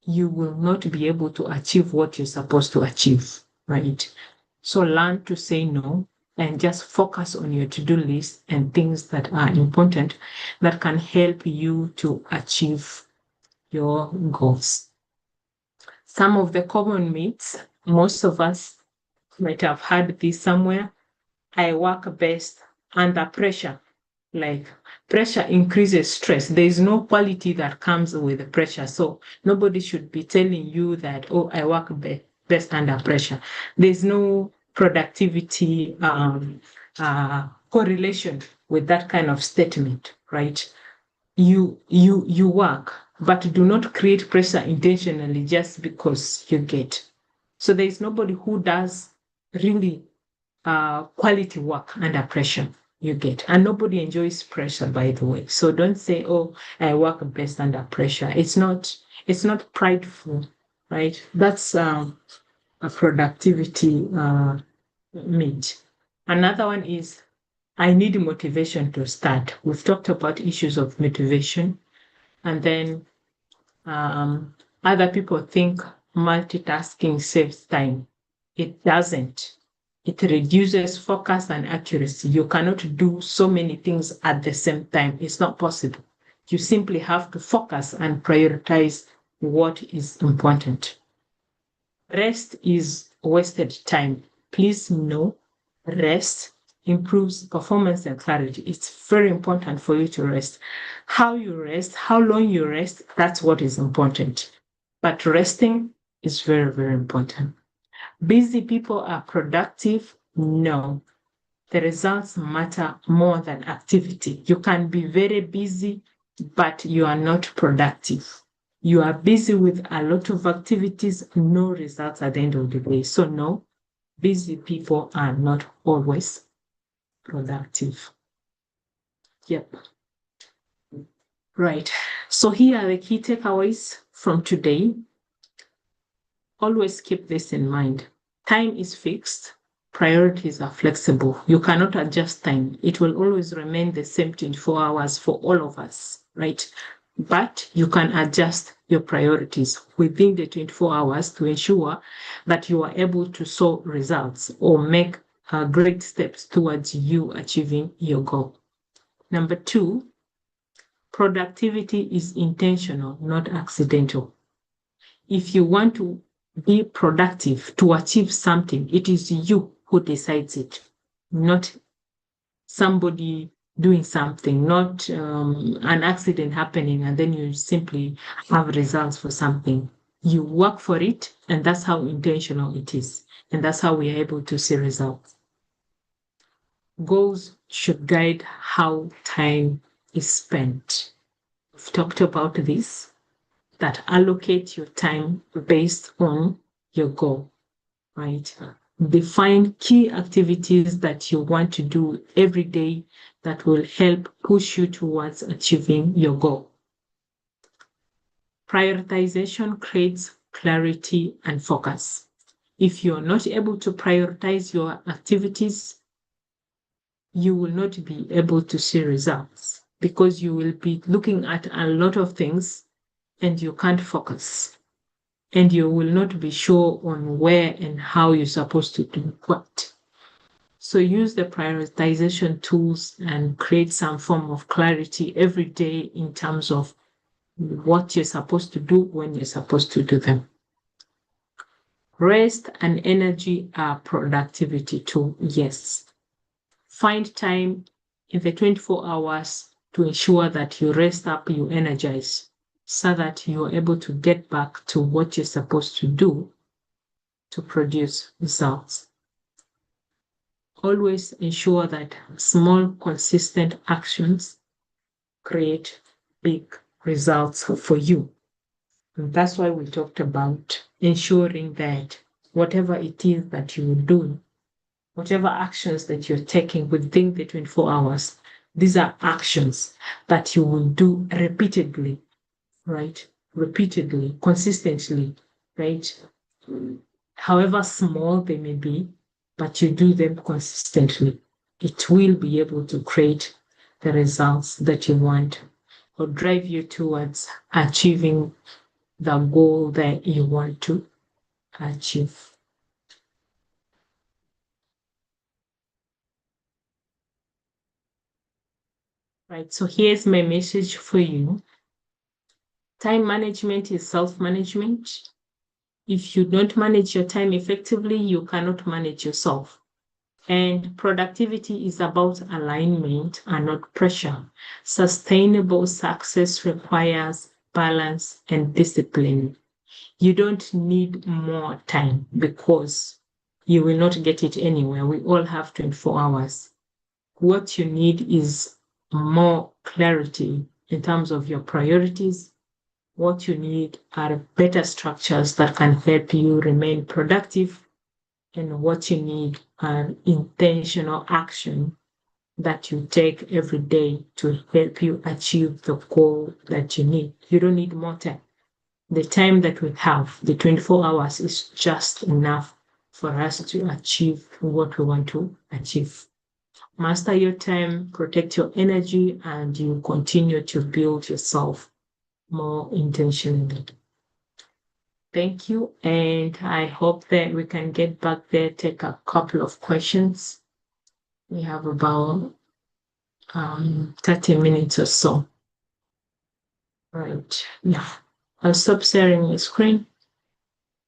you will not be able to achieve what you're supposed to achieve, right? So learn to say no and just focus on your to-do list and things that are important that can help you to achieve your goals. Some of the common myths, most of us might have heard this somewhere. I work best under pressure. Like pressure increases stress. There is no quality that comes with the pressure. So nobody should be telling you that, oh, I work best under pressure. There's no productivity correlation with that kind of statement, right? You work, but do not create pressure intentionally just because you get. So there is nobody who does really quality work under pressure. You get, and nobody enjoys pressure, by the way. So don't say, "Oh, I work best under pressure." It's not prideful, right? That's a productivity myth. Another one is, I need motivation to start. We've talked about issues of motivation, and then other people think multitasking saves time. It doesn't. It reduces focus and accuracy. You cannot do so many things at the same time. It's not possible. You simply have to focus and prioritize what is important. Rest is wasted time. Please know rest improves performance and clarity. It's very important for you to rest. How you rest, how long you rest, that's what is important. But resting is very, very important. Busy people are productive? No. The results matter more than activity. You can be very busy, but you are not productive. You are busy with a lot of activities, no results at the end of the day. So no, busy people are not always productive. Yep. Right. So here are the key takeaways from today. Always keep this in mind. Time is fixed. Priorities are flexible. You cannot adjust time. It will always remain the same 24 hours for all of us, right? But you can adjust your priorities within the 24 hours to ensure that you are able to show results or make great steps towards you achieving your goal. Number 2, productivity is intentional, not accidental. If you want to be productive to achieve something, it is you who decides it, not somebody doing something, not an accident happening, and then you simply have results for something. You work for it, and that's how intentional it is. And that's how we are able to see results. Goals should guide how time is spent. We've talked about this, that allocate your time based on your goal, right? Define key activities that you want to do every day that will help push you towards achieving your goal. Prioritization creates clarity and focus. If you're not able to prioritize your activities, you will not be able to see results because you will be looking at a lot of things and you can't focus. And you will not be sure on where and how you're supposed to do what. So use the prioritization tools and create some form of clarity every day in terms of what you're supposed to do when you're supposed to do them. Rest and energy are productivity too, yes. Find time in the 24 hours to ensure that you rest up, you energize, so that you're able to get back to what you're supposed to do to produce results. Always ensure that small, consistent actions create big results for you. And that's why we talked about ensuring that whatever it is that you do, whatever actions that you're taking within the 24 hours, these are actions that you will do repeatedly, right? Repeatedly, consistently, right? However small they may be, but you do them consistently, it will be able to create the results that you want or drive you towards achieving the goal that you want to achieve. Right, so here's my message for you. Time management is self-management. If you don't manage your time effectively, you cannot manage yourself. And productivity is about alignment and not pressure. Sustainable success requires balance and discipline. You don't need more time because you will not get it anywhere. We all have 24 hours. What you need is more clarity in terms of your priorities. What you need are better structures that can help you remain productive. And what you need are intentional action that you take every day to help you achieve the goal that you need. You don't need more time. The time that we have, the 24 hours, is just enough for us to achieve what we want to achieve. Master your time, protect your energy, and you continue to build yourself more intentionally. Thank you, and I hope that we can get back there, take a couple of questions. We have about 30 minutes or so. Right, yeah. I'll stop sharing my screen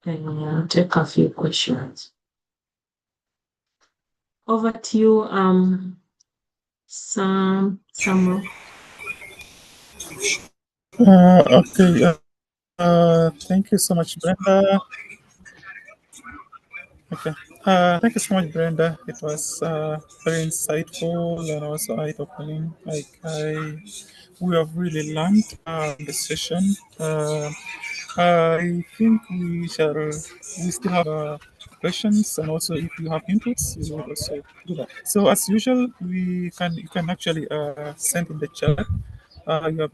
and take a few questions. Over to you, Samuel. Okay. Thank you so much, Brenda. Okay. Thank you so much, Brenda. It was very insightful and also eye-opening. We have really learned in this session. I think we still have questions, and also if you have inputs, you will also do that. So as usual, you can actually send in the chat. You have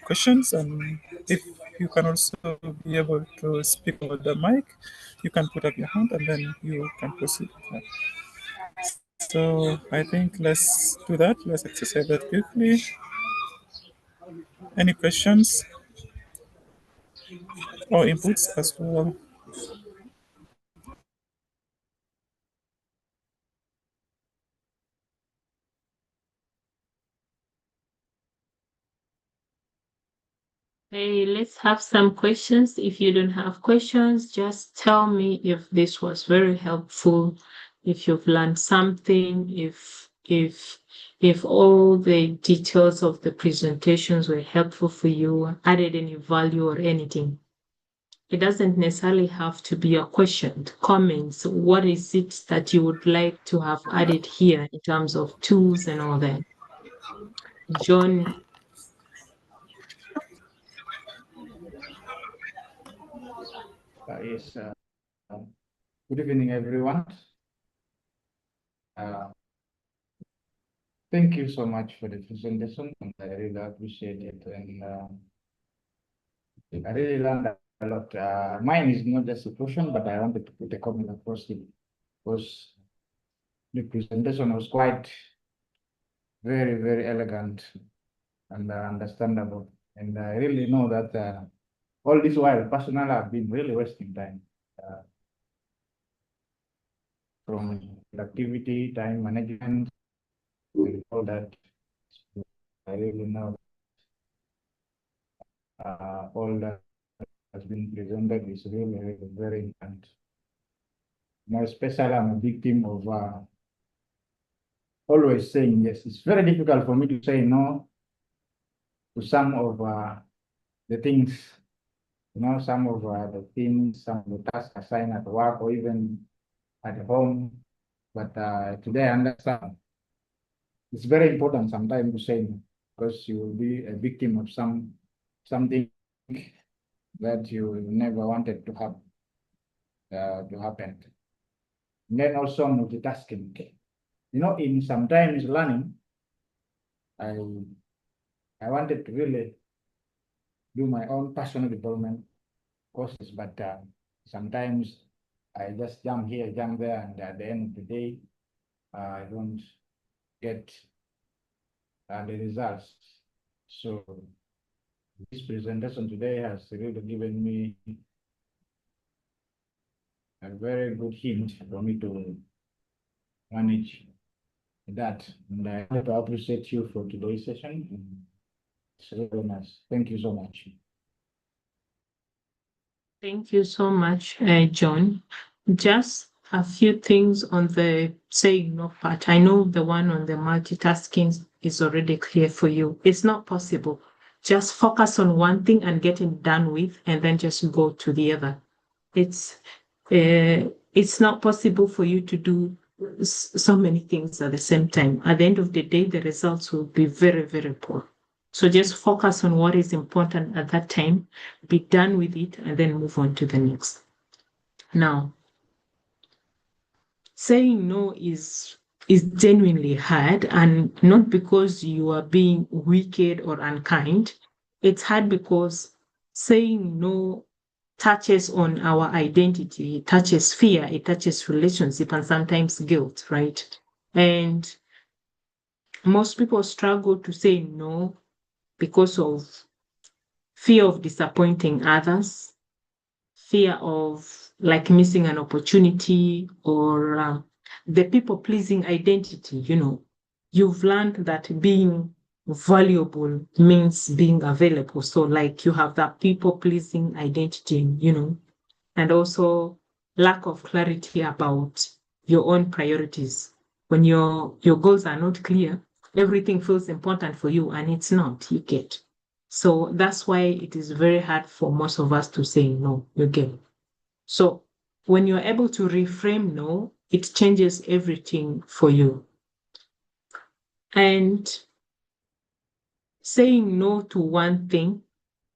questions, and if you can also be able to speak over the mic, you can put up your hand, and then you can proceed with that. So I think let's do that. Let's exercise that quickly. Any questions or inputs as well? Hey, let's have some questions. If you don't have questions, just tell me if this was very helpful, if you've learned something, if if all the details of the presentations were helpful for you, added any value or anything. It doesn't necessarily have to be a question, comments. What is it that you would like to have added here in terms of tools and all that? John, Yes. Good evening, everyone. Thank you so much for the presentation, and I really appreciate it. And I really learned a lot. Mine is not just a question, but I wanted to put a comment across it because the presentation was quite very, very elegant and understandable. And I really know that all this while, personally, I've been really wasting time from productivity, time management, and all that. I really know all that has been presented is really, really very important. Now, especially I'm a victim of always saying yes. It's very difficult for me to say no to some of the things, some of the things, some of the tasks assigned at work or even at home. But today I understand it's very important sometimes to say no because you will be a victim of something that you never wanted to have to happen. And then also multitasking. In sometimes learning, I wanted to really do my own personal development courses, but sometimes I just jump here, jump there, and at the end of the day, I don't get the results. So this presentation today has really given me a very good hint for me to manage that. And I want to appreciate you for today's session. It's really nice. Thank you so much. thank you so much, John. Just a few things on the saying no part. I know the one on the multitasking is already clear for you. It's not possible. Just focus on one thing and get it done with, and then just go to the other. It's not possible for you to do so many things at the same time. At the end of the day, the results will be very, very poor. So just focus on what is important at that time, be done with it, and then move on to the next. Now, saying no is genuinely hard, and not because you are being wicked or unkind. It's hard because saying no touches on our identity, it touches fear, it touches relationship, and sometimes guilt, right? And most people struggle to say no because of fear of disappointing others, fear of like missing an opportunity, or the people pleasing identity. You've learned that being valuable means being available. So, like, you have that people pleasing identity, and also lack of clarity about your own priorities. When your goals are not clear, everything feels important for you, and it's not, you get. So that's why it is very hard for most of us to say no, you get. So when you're able to reframe no, it changes everything for you. And saying no to one thing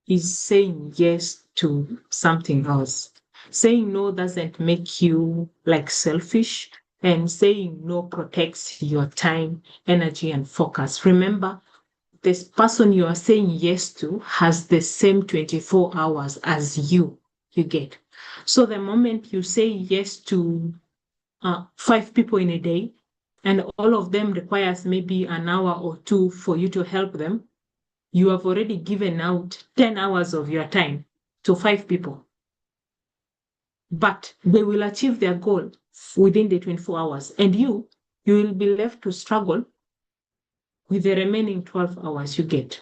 is saying yes to something else. Saying no doesn't make you like selfish, and saying no protects your time, energy, and focus. Remember, this person you are saying yes to has the same 24 hours as you get. So the moment you say yes to 5 people in a day, and all of them requires maybe an hour or two for you to help them, you have already given out 10 hours of your time to 5 people. But they will achieve their goal within the 24 hours. And you will be left to struggle with the remaining 12 hours you get.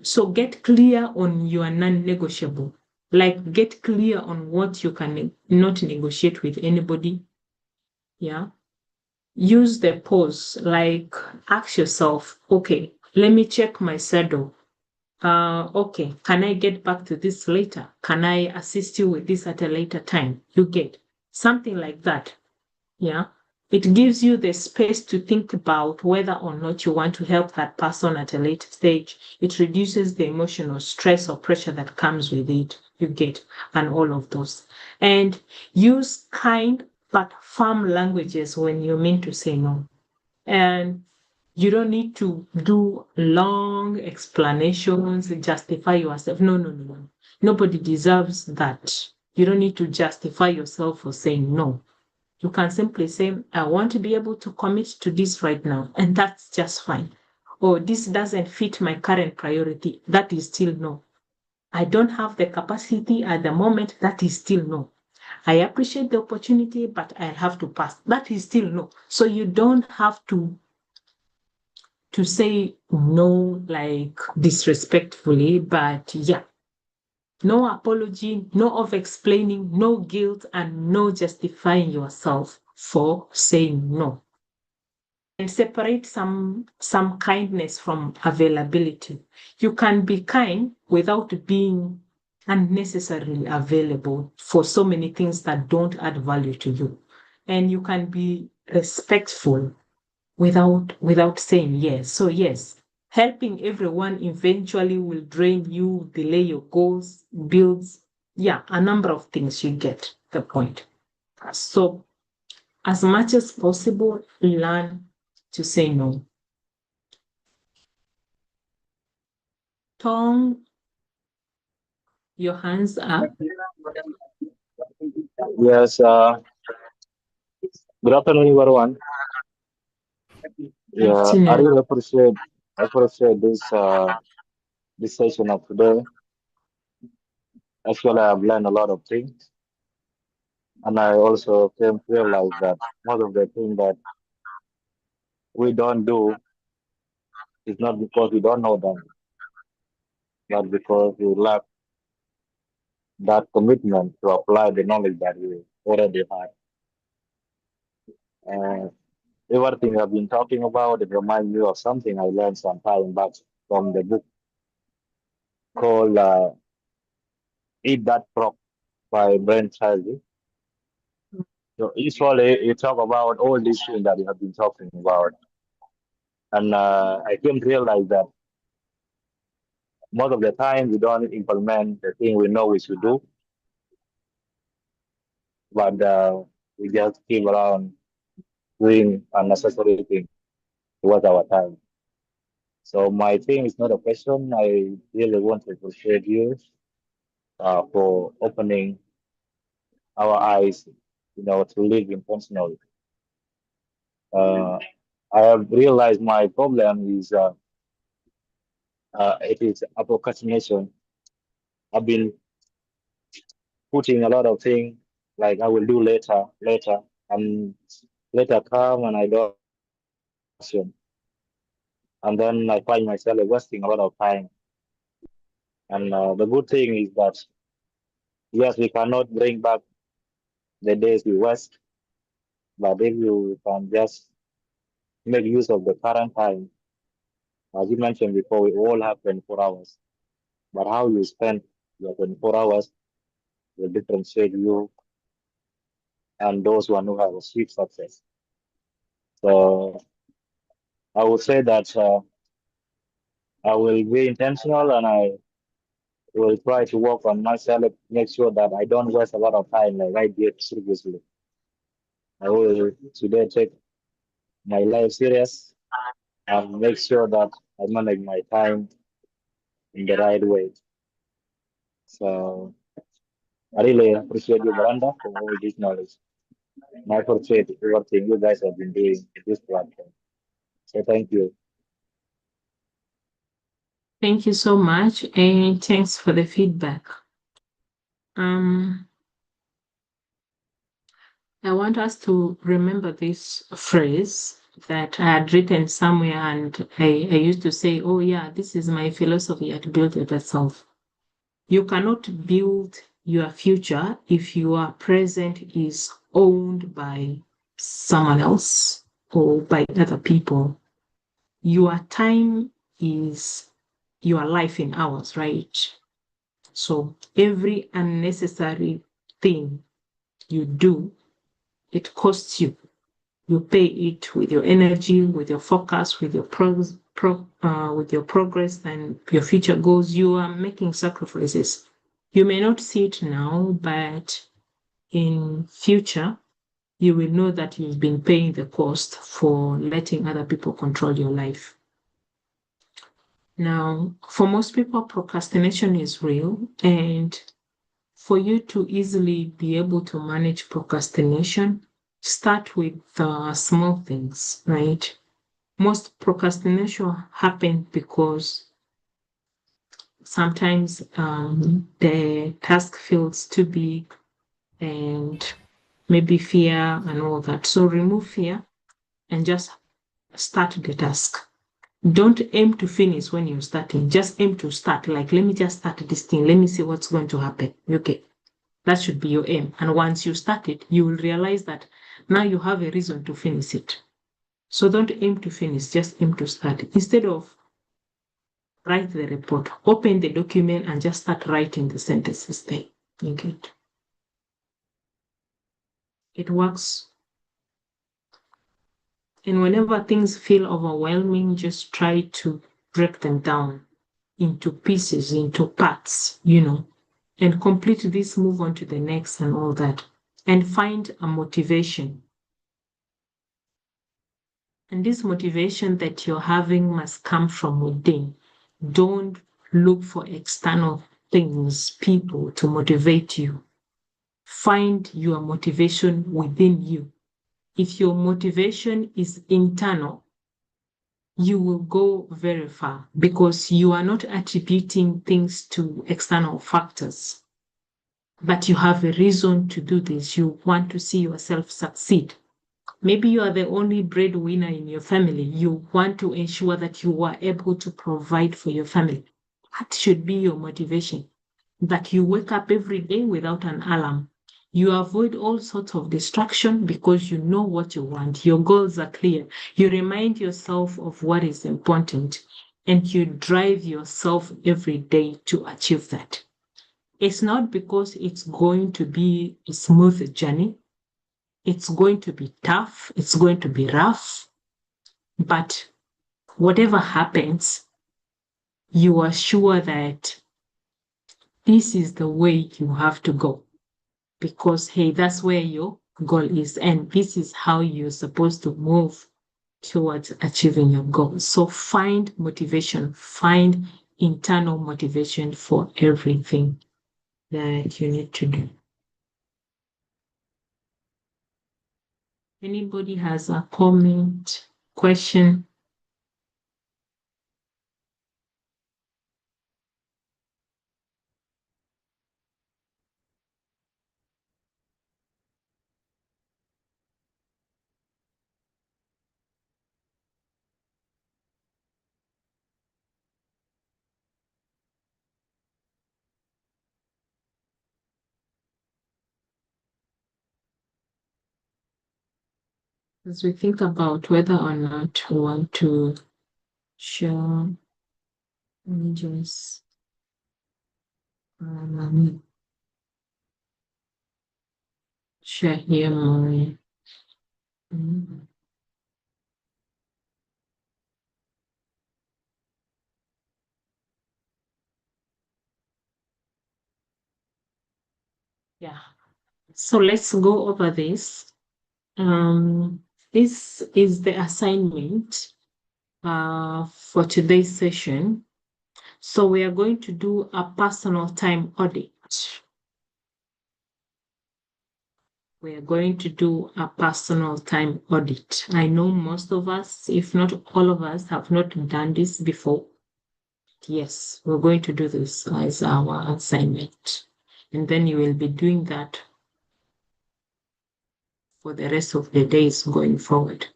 So get clear on your non-negotiable. Like, get clear on what you can not negotiate with anybody. Yeah. use the pause, like ask yourself, okay, let me check my schedule. Okay, can I get back to this later? Can I assist you with this at a later time? You get something like that. Yeah. It gives you the space to think about whether or not you want to help that person at a later stage. It reduces the emotional stress or pressure that comes with it. You get, and all of those. And use kind but firm languages when you mean to say no. And you don't need to do long explanations, justify yourself. No, no, no, no. Nobody deserves that. You don't need to justify yourself for saying no. You can simply say, I want to be able to commit to this right now, and that's just fine. Or this doesn't fit my current priority. That is still no. I don't have the capacity at the moment. That is still no. I appreciate the opportunity, but I have to pass. That is still no. So you don't have to say no like disrespectfully, but yeah, no apology, no of explaining, no guilt, and no justifying yourself for saying no. And separate some kindness from availability. You can be kind without being unnecessarily available for so many things that don't add value to you. And you can be respectful without saying yes. So yes, helping everyone eventually will drain you, delay your goals, builds, yeah, a number of things. You get the point. So as much as possible, learn to say no. Tong, your hands up. Yes, good afternoon, everyone. Yeah, I Afternoon. really appreciate this session of today. Actually, I've learned a lot of things, and I also came to realize that most of the things that we don't do is not because we don't know them, but because we lack that commitment to apply the knowledge that we already have. Uh, Everything I've been talking about, it reminds me of something I learned some time back from the book called Eat That Frog by Brent Charlie. So usually you talk about all these things that you have been talking about, and I came to realize that most of the time we don't implement the thing we know we should do, but we just keep around doing unnecessary things towards our time. So my thing is not a question. I really want to appreciate you for opening our eyes, to live intentionally. Uh, I have realized my problem is it is a procrastination. I've been putting a lot of things like I will do later, later, and later come and I don't action. And then I find myself wasting a lot of time. And the good thing is that yes, we cannot bring back the days we waste, but if you can just make use of the current time, as you mentioned before, we all have 24 hours. But how you spend your 24 hours will differentiate you and those one who have a sweet success. So I would say that I will be intentional and I will try to work on myself, make sure that I don't waste a lot of time like I did previously. I will today take my life serious and make sure that I manage my time in the right way. So I really appreciate you, Miranda, for all this knowledge. And I appreciate everything you guys have been doing in this platform. So thank you. Thank you so much, and thanks for the feedback. Um, I want us to remember this phrase that I had written somewhere, and I used to say, oh, yeah, this is my philosophy at Build It Yourself. You cannot build your future if your present is owned by someone else or by other people. Your time is your life in hours, right? So every unnecessary thing you do, it costs you. You pay it with your energy, with your focus, with your with your progress and your future goals. You are making sacrifices. You may not see it now, but in future, you will know that you've been paying the cost for letting other people control your life. Now, for most people, procrastination is real, and for you to easily be able to manage procrastination, start with small things, right? Most procrastination happens because sometimes the task feels too big and maybe fear and all that. So remove fear and just start the task. Don't aim to finish when you're starting. Just aim to start. Like, let me just start this thing. Let me see what's going to happen. Okay. That should be your aim. And once you start it, you will realize that now you have a reason to finish it. So don't aim to finish, just aim to start. Instead of write the report, open the document and just start writing the sentences there. Okay. It works. And whenever things feel overwhelming, just try to break them down into pieces, into parts, and complete this, move on to the next and all that. And find a motivation. And this motivation that you're having must come from within. Don't look for external things, people to motivate you. Find your motivation within you. If your motivation is internal, you will go very far because you are not attributing things to external factors. But you have a reason to do this. You want to see yourself succeed. Maybe you are the only breadwinner in your family. You want to ensure that you are able to provide for your family. That should be your motivation. That you wake up every day without an alarm. You avoid all sorts of distraction because you know what you want. Your goals are clear. You remind yourself of what is important and you drive yourself every day to achieve that. It's not because it's going to be a smooth journey. It's going to be tough. It's going to be rough. But whatever happens, you are sure that this is the way you have to go. Because, hey, that's where your goal is. And this is how you're supposed to move towards achieving your goal. So find motivation, find internal motivation for everything that you need to do. Anybody has a comment, question? As we think about whether or not we want to share, let me just share here my. Yeah. So let's go over this. This is the assignment for today's session. So we are going to do a personal time audit. We are going to do a personal time audit. I know most of us, if not all of us, have not done this before. Yes, we're going to do this as our assignment. And then you will be doing that for the rest of the days going forward.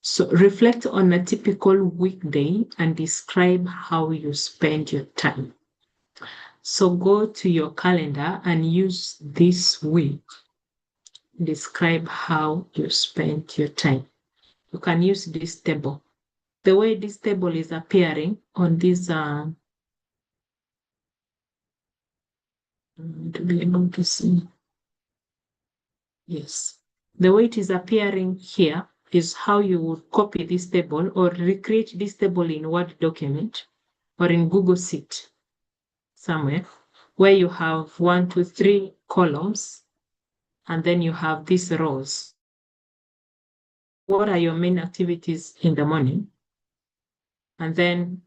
So reflect on a typical weekday and describe how you spend your time. So go to your calendar and use this week. Describe how you spent your time. you can use this table. The way this table is appearing on this, to be able to see. Yes. The way it is appearing here is how you would copy this table or recreate this table in Word document or in Google Sheet somewhere, where you have 1, 2, 3 columns, and then you have these rows. What are your main activities in the morning? And then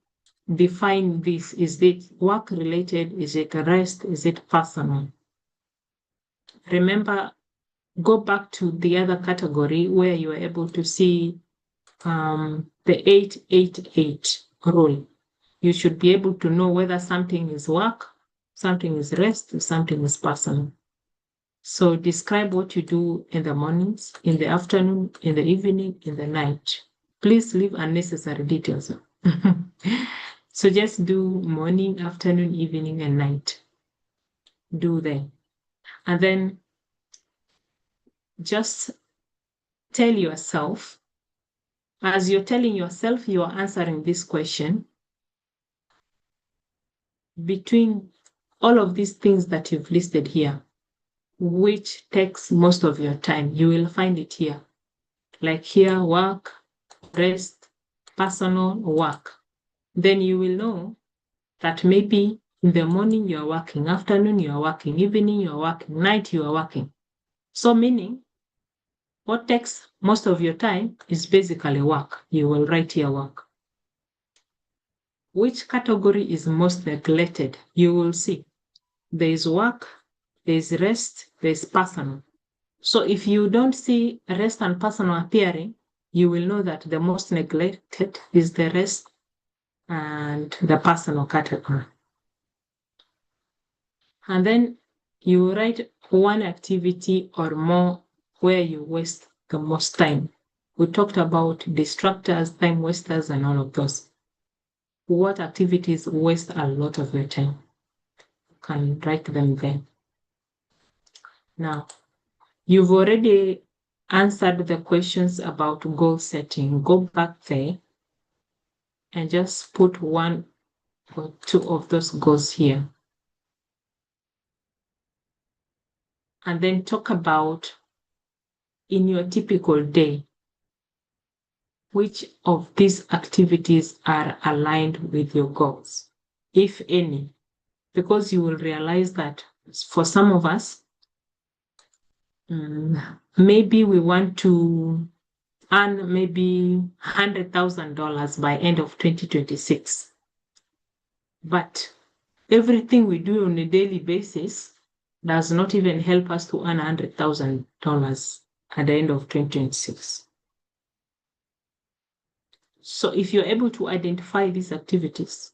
define this. Is it work related? Is it rest? Is it personal? Remember, go back to the other category where you are able to see the 888 rule. You should be able to know whether something is work, something is rest, or something is personal. So describe what you do in the mornings, in the afternoon, in the evening, in the night. Please leave unnecessary details. So just do morning, afternoon, evening, and night. Do them. And then just tell yourself, as you're telling yourself, you are answering this question. Between all of these things that you've listed here, which takes most of your time, you will find it here. Like here, work, rest, personal, work. Then you will know that maybe in the morning you are working, afternoon you are working, evening you are working, night you are working. So meaning, what takes most of your time is basically work. You will write here work. Which category is most neglected? You will see. There is work, there is rest, there is personal. So if you don't see rest and personal appearing, you will know that the most neglected is the rest and the personal category. And then you write one activity or more where you waste the most time. We talked about distractors, time wasters, and all of those. What activities waste a lot of your time? You can write them there. Now, you've already answered the questions about goal setting. Go back there and just put 1 or 2 of those goals here. And then talk about, in your typical day, which of these activities are aligned with your goals, if any, because you will realize that for some of us, maybe we want to earn maybe $100,000 by end of 2026. But everything we do on a daily basis does not even help us to earn $100,000 at the end of 2026. So if you're able to identify these activities,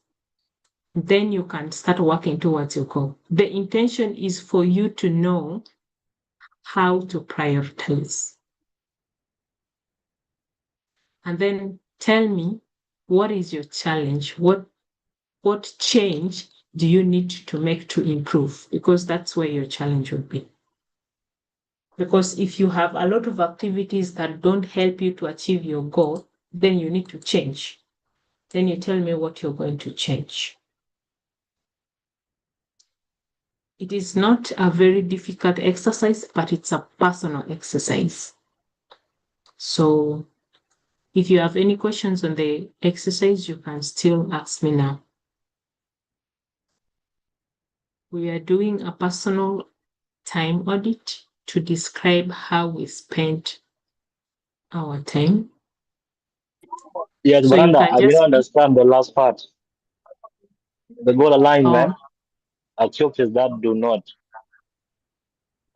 then you can start working towards your goal. The intention is for you to know how to prioritize. And then tell me, what is your challenge? What change do you need to make to improve? Because that's where your challenge would be. Because if you have a lot of activities that don't help you to achieve your goal, then you need to change. Then you tell me what you're going to change. It is not a very difficult exercise, but it's a personal exercise. So if you have any questions on the exercise, you can still ask me now. We are doing a personal time audit to describe how we spent our time. Yes, So you Miranda, can I didn't just understand the last part. The goal oh, alignment activities that do not.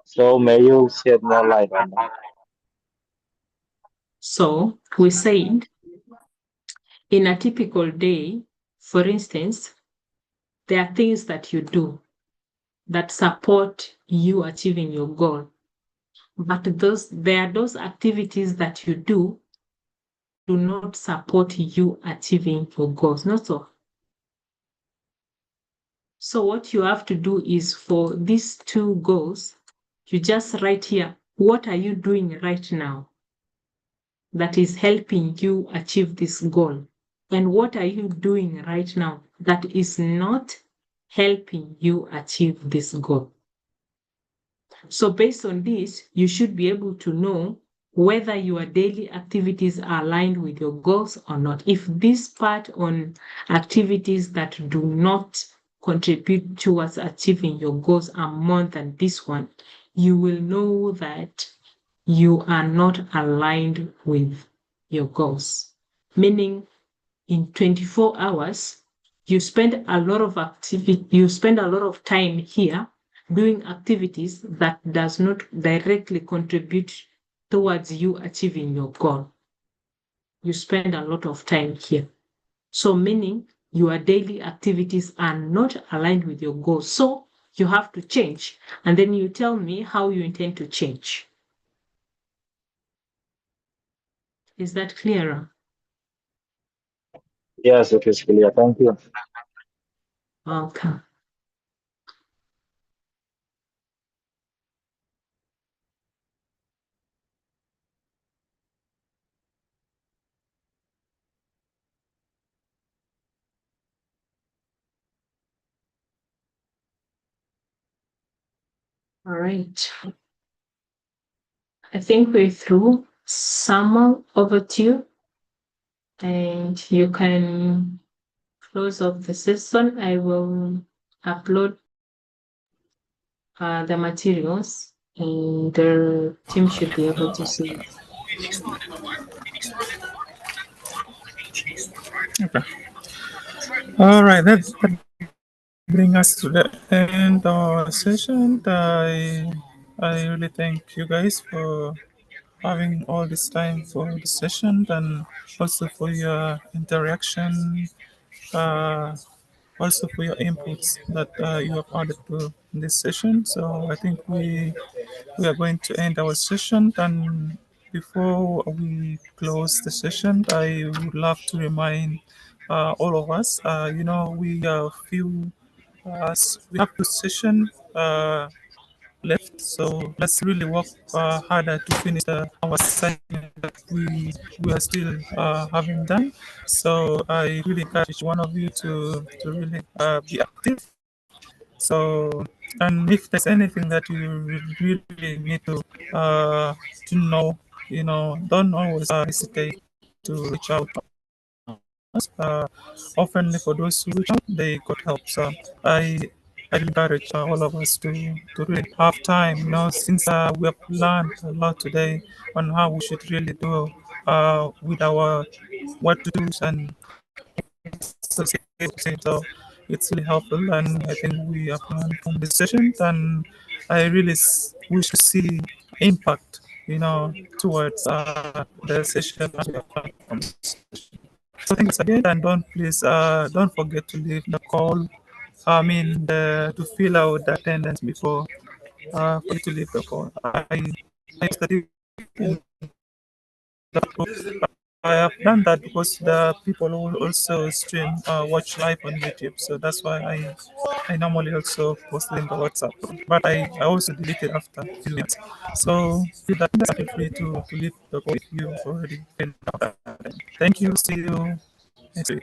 So may you shed more light on that? so we said in a typical day, for instance, there are things that you do that support you achieving your goal. But there are those activities that you do not support you achieving your goals. Not so. So what you have to do is, for these 2 goals, you just write here, what are you doing right now that is helping you achieve this goal? And what are you doing right now that is not helping you achieve this goal? So, based on this, you should be able to know whether your daily activities are aligned with your goals or not. If this part on activities that do not contribute towards achieving your goals are more than this one, you will know that you are not aligned with your goals. Meaning, in 24 hours, you spend a lot of time here doing activities that does not directly contribute towards you achieving your goal. You spend a lot of time here. So meaning your daily activities are not aligned with your goals. So you have to change. And then you tell me how you intend to change. Is that clearer? Yes, it is clear. Thank you. Okay. All right. I think we're through. Samuel, over to you. And you can close off the session. I will upload the materials and the team should be able to see it. Okay. All right. That brings us to the end of our session. I really thank you guys for having all this time for the session and also for your interaction, uh, also for your inputs that you have added to this session. So I think we are going to end our session. And before we close the session, I would love to remind all of us, we have we have two sessions left. So let's really work harder to finish our assignment that we are still having done. So I really encourage each one of you to really be active. So, and if there's anything that you really need to know, don't always hesitate to reach out to us. Often for those who reach out, they got help. So I encourage all of us to really have time, since we have learned a lot today on how we should really do with our what to do and so it's really helpful, and I think we have learned from this session. And I really wish to see impact, towards the session as we have learned from this. So thanks again, and don't forget to leave the call. I mean, to fill out the attendance before for you to leave the call. I studied in the group. I have done that because the people will also watch live on YouTube. So that's why I normally also post it in the WhatsApp group. But I also delete it after a few minutes. So feel free to leave the call if you've already filled out. Thank you. See you next week.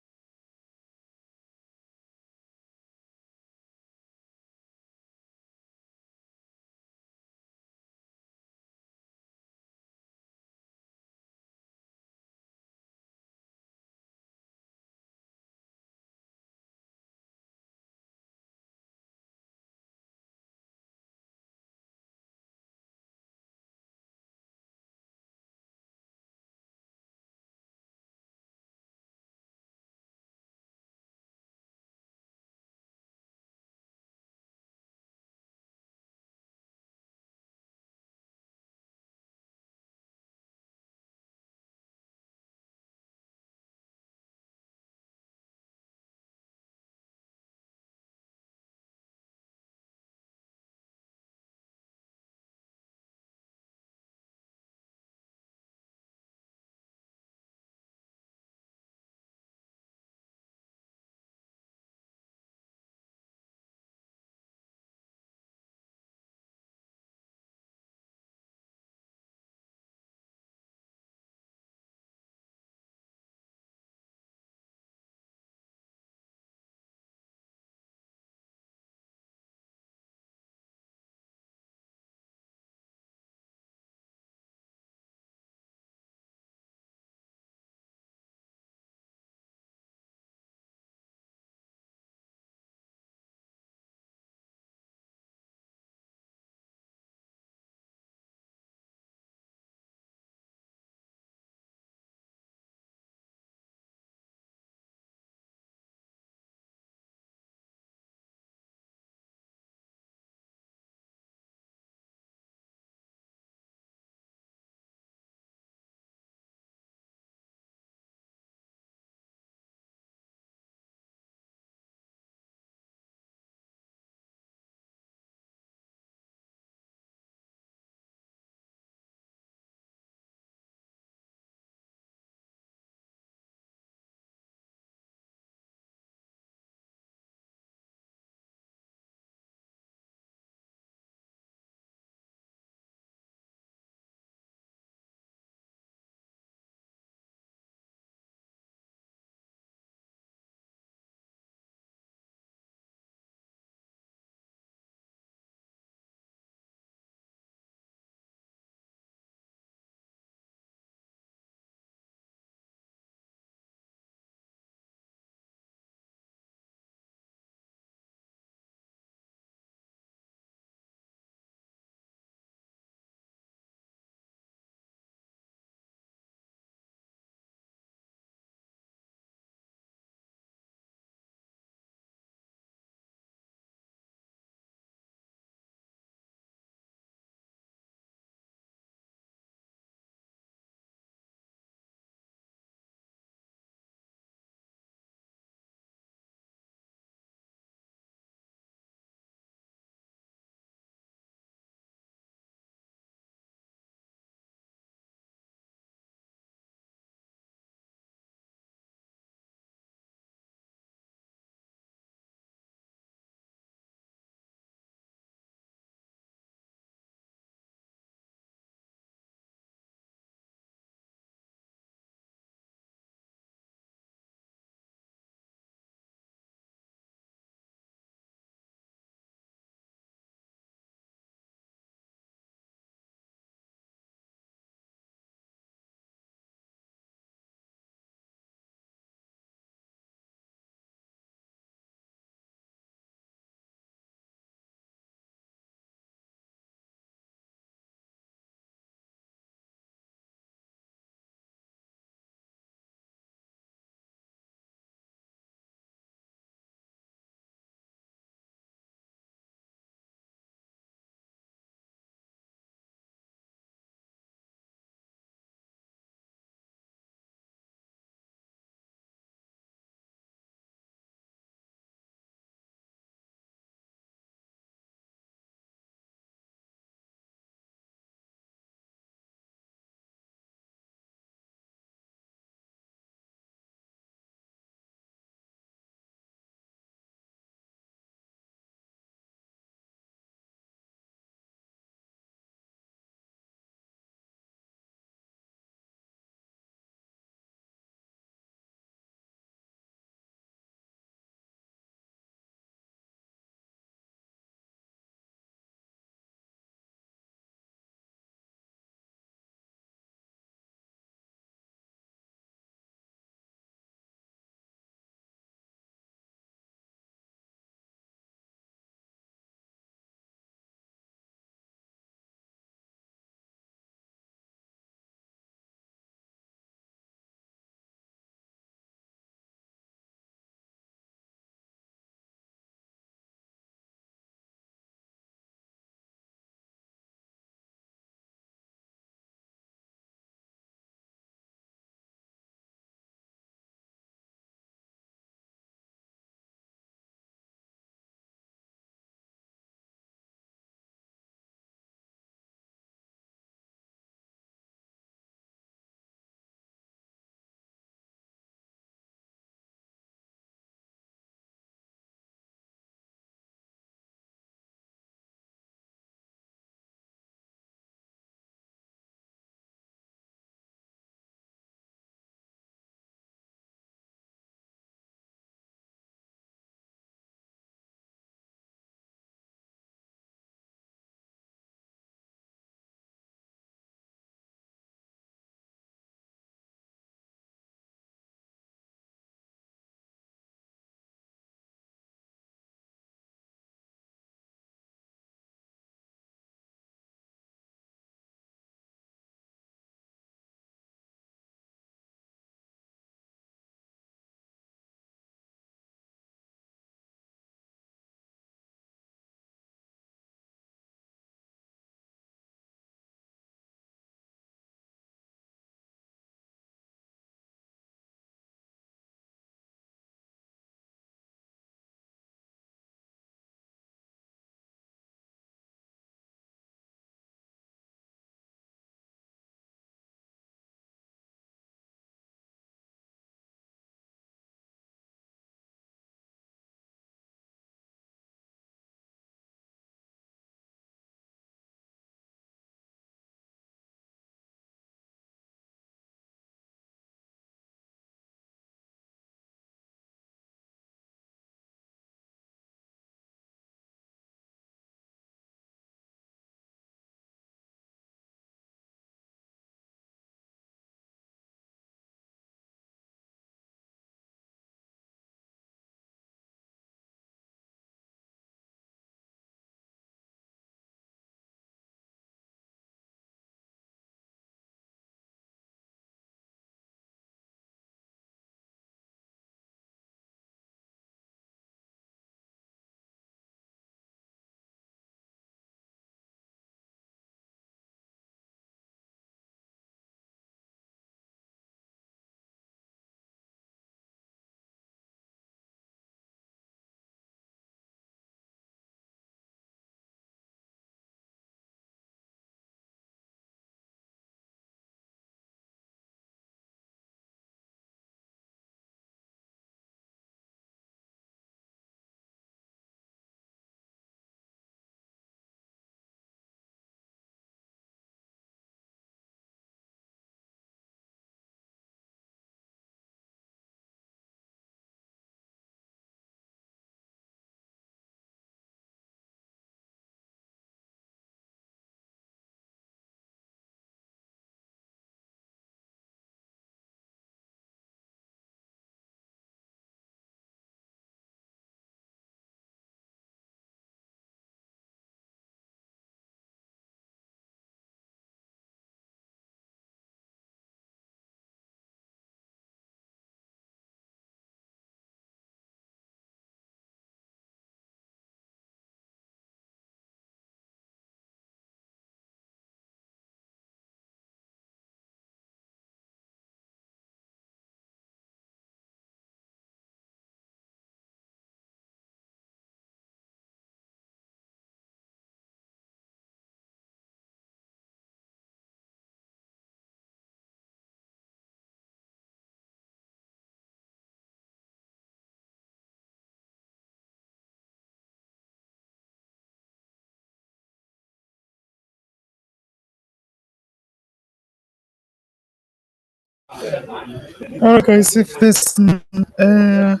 Alright, guys, if there's nothing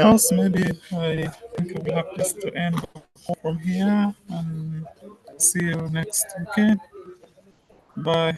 else, maybe I think we'll have just to end from here and see you next weekend. Bye.